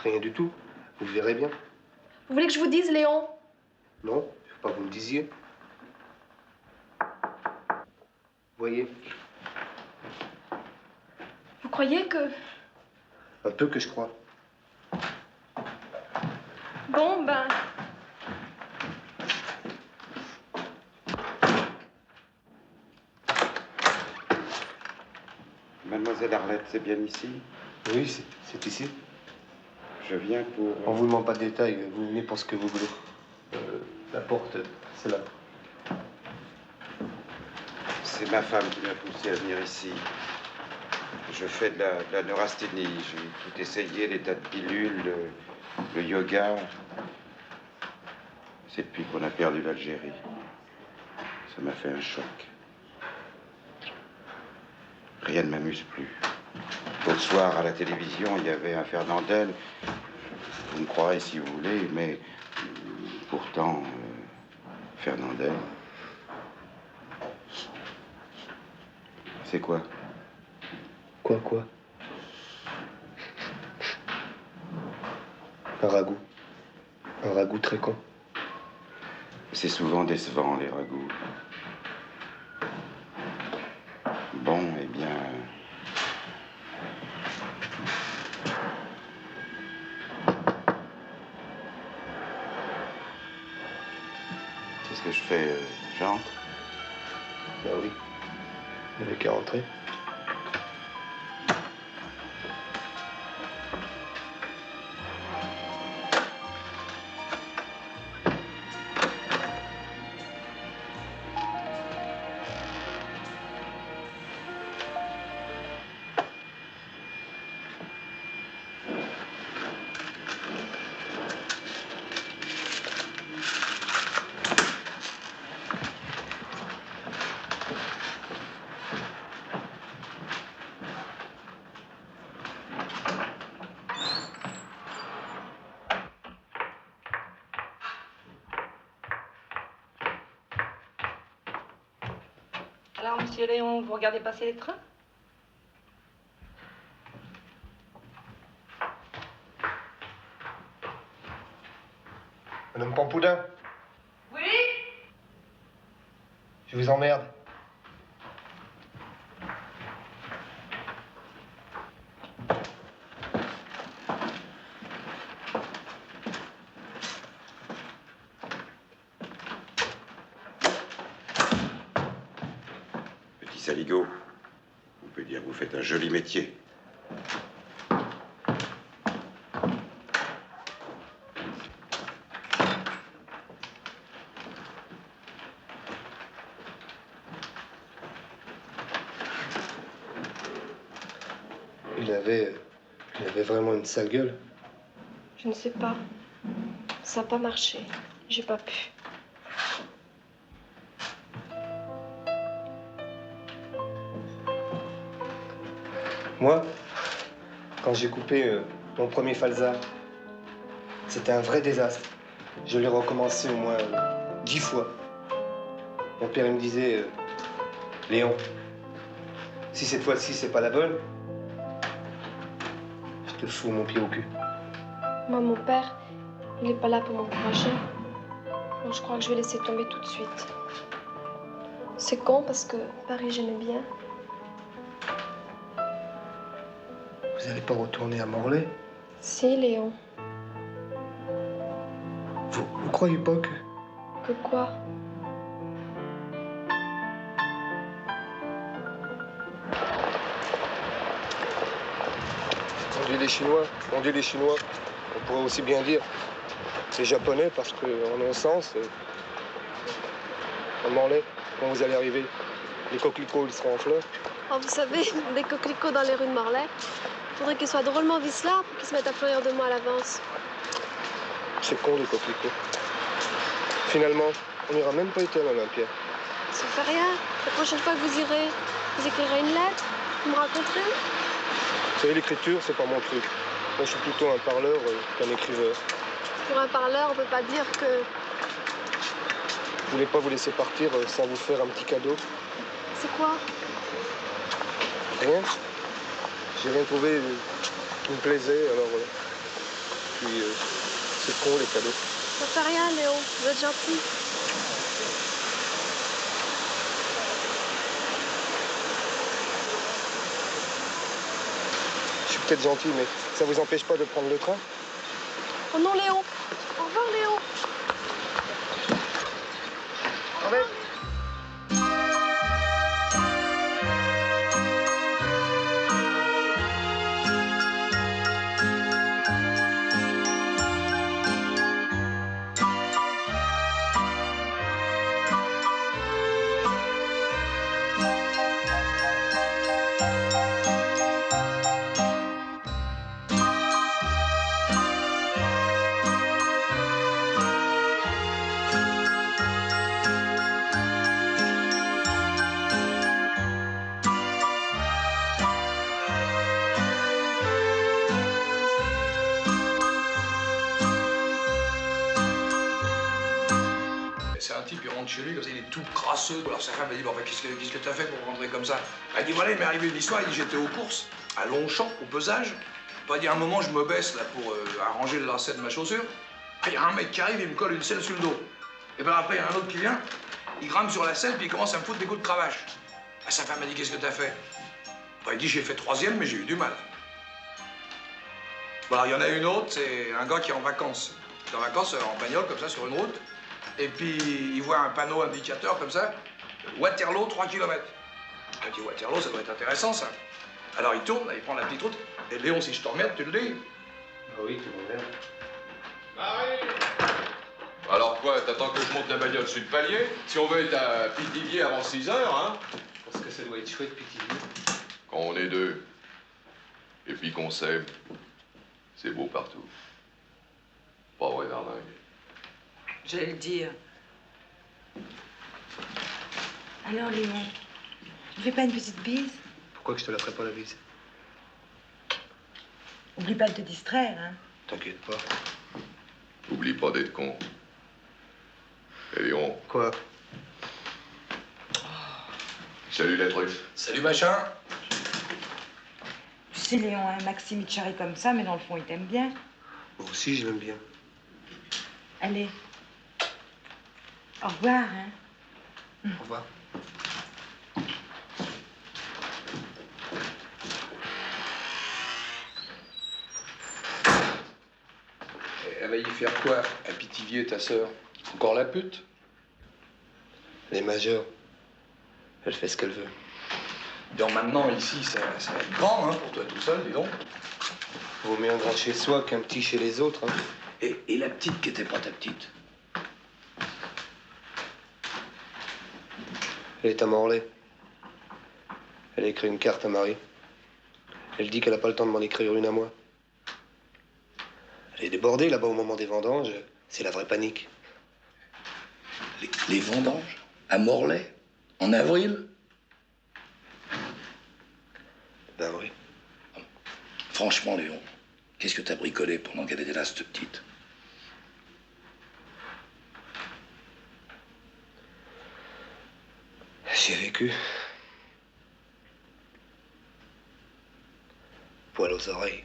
rien du tout. Vous verrez bien. Vous voulez que je vous dise, Léon? Non, il faut pas que vous me disiez. Voyez, Vous croyez que... un peu que je crois. Bon, ben... Mademoiselle Arlette, c'est bien ici? Oui, c'est ici. Je viens pour... On vous demande pas de détails, vous venez pour ce que vous voulez. La porte, c'est là. C'est ma femme qui m'a poussé à venir ici. Je fais de la neurasthénie. J'ai tout essayé, les tas de pilules, le yoga. C'est depuis qu'on a perdu l'Algérie. Ça m'a fait un choc. Rien ne m'amuse plus. L'autre soir, à la télévision, il y avait un Fernandel. Vous me croirez si vous voulez, mais pourtant, Fernandel... C'est quoi? Quoi? Un ragoût. Un ragoût très con. C'est souvent décevant, les ragoûts. Bon, eh bien... que je fais? J'entre? Ben oui. Il n'y avait qu'à rentrer. Alors, monsieur Léon, vous regardez passer les trains? Madame Pampoudin? Oui? Je vous emmerde. Petit saligo, on peut dire que vous faites un joli métier. Il avait vraiment une sale gueule. Je ne sais pas. Ça n'a pas marché. J'ai pas pu. Moi, quand j'ai coupé mon premier falzar, c'était un vrai désastre. Je l'ai recommencé au moins 10 fois. Mon père il me disait, Léon, si cette fois-ci c'est pas la bonne, je te fous mon pied au cul. Moi, mon père, il n'est pas là pour m'encourager. Donc, je crois que je vais laisser tomber tout de suite. C'est con parce que Paris, j'aimais bien. Vous n'allez pas retourner à Morlaix? Si, Léon. Vous croyez pas que... Que quoi? On dit les Chinois, on pourrait aussi bien dire les Japonais parce qu'en un sens, à Morlaix, quand vous allez arriver, les coquelicots ils seront en fleurs. Oh, vous savez, des coquelicots dans les rues de Morlaix, faudrait qu'ils soient drôlement vicelards pour qu'ils se mettent à fleurir 2 mois à l'avance. C'est con les coquelicots. Finalement, on n'ira même pas été à l'Olympia. Ça fait rien. La prochaine fois que vous irez, vous écrirez une lettre, vous me raconterez. Vous savez, l'écriture, c'est pas mon truc. Moi, je suis plutôt un parleur qu'un écriveur. Pour un parleur, on peut pas dire que... Je voulais pas vous laisser partir sans vous faire un petit cadeau. C'est quoi? Rien. J'ai rien trouvé qui me plaisait, alors... Puis, c'est con, les cadeaux. Ça fait rien, Léon. Vous êtes gentil. Je suis peut-être gentil, mais ça vous empêche pas de prendre le train? Oh non, Léon. Au revoir, Léon. Allez. C'est un type, il rentre chez lui, comme ça, il est tout crasseux. Alors sa femme a dit, bon, bah, qu'est-ce que t'as fait pour rentrer comme ça? Elle dit, voilà, il m'est arrivé une histoire, il dit, j'étais aux courses, à Longchamp, au pesage. Pas dit, à un moment, je me baisse, là, pour arranger le lacet de ma chaussure. Ah, il y a un mec qui arrive, il me colle une selle sur le dos. Et ben après, il y a un autre qui vient, il grimpe sur la selle, puis il commence à me foutre des coups de cravache. Ah, sa femme a dit, qu'est-ce que t'as fait? Bah, il dit, j'ai fait 3e, mais j'ai eu du mal. Bon, alors, il y en a une autre, c'est un gars qui est en vacances. Il est en vacances, en bagnole, comme ça, sur une route. Et puis, il voit un panneau indicateur comme ça. Waterloo, 3 km. Il dit Waterloo, ça doit être intéressant, ça. Alors il tourne, là, il prend la petite route. Et Léon, si je t'emmerde, tu le dis. Ah oui, tu m'emmerdes. Marie! Alors quoi, t'attends que je monte la bagnole sur le palier? Si on veut être à Pithiviers avant 6 heures, hein? Parce que ça doit être chouette, Pithiviers. Quand on est deux, et puis qu'on s'aime, c'est beau partout. Pas vrai, Verdingue? J'allais le dire. Alors, Léon, tu me fais pas une petite bise? Pourquoi que je te la ferais pas la bise? Oublie pas de te distraire, hein. T'inquiète pas. Oublie pas d'être con. Et Léon. Quoi? Salut la truffe. Salut machin. Tu sais, Léon, hein, Maxime, il te charrie comme ça, mais dans le fond, il t'aime bien. Moi aussi, je l'aime bien. Allez. Au revoir, hein. Au revoir. Elle va y faire quoi, à Pithiviers, ta sœur? Encore la pute? Elle est majeure. Elle fait ce qu'elle veut. Donc maintenant, ici, ça va être grand, hein, pour toi tout seul, dis donc. Vaut mieux un grand chez soi qu'un petit chez les autres, hein. Et la petite qui était pas ta petite? Elle est à Morlaix. Elle a écrit une carte à Marie. Elle dit qu'elle n'a pas le temps de m'en écrire une à moi. Elle est débordée là-bas au moment des vendanges. C'est la vraie panique. Les vendanges? À Morlaix? En avril? Ben oui. Franchement, Léon, qu'est-ce que t'as bricolé pendant qu'elle était là, cette petite? J'y ai vécu. Poil aux oreilles.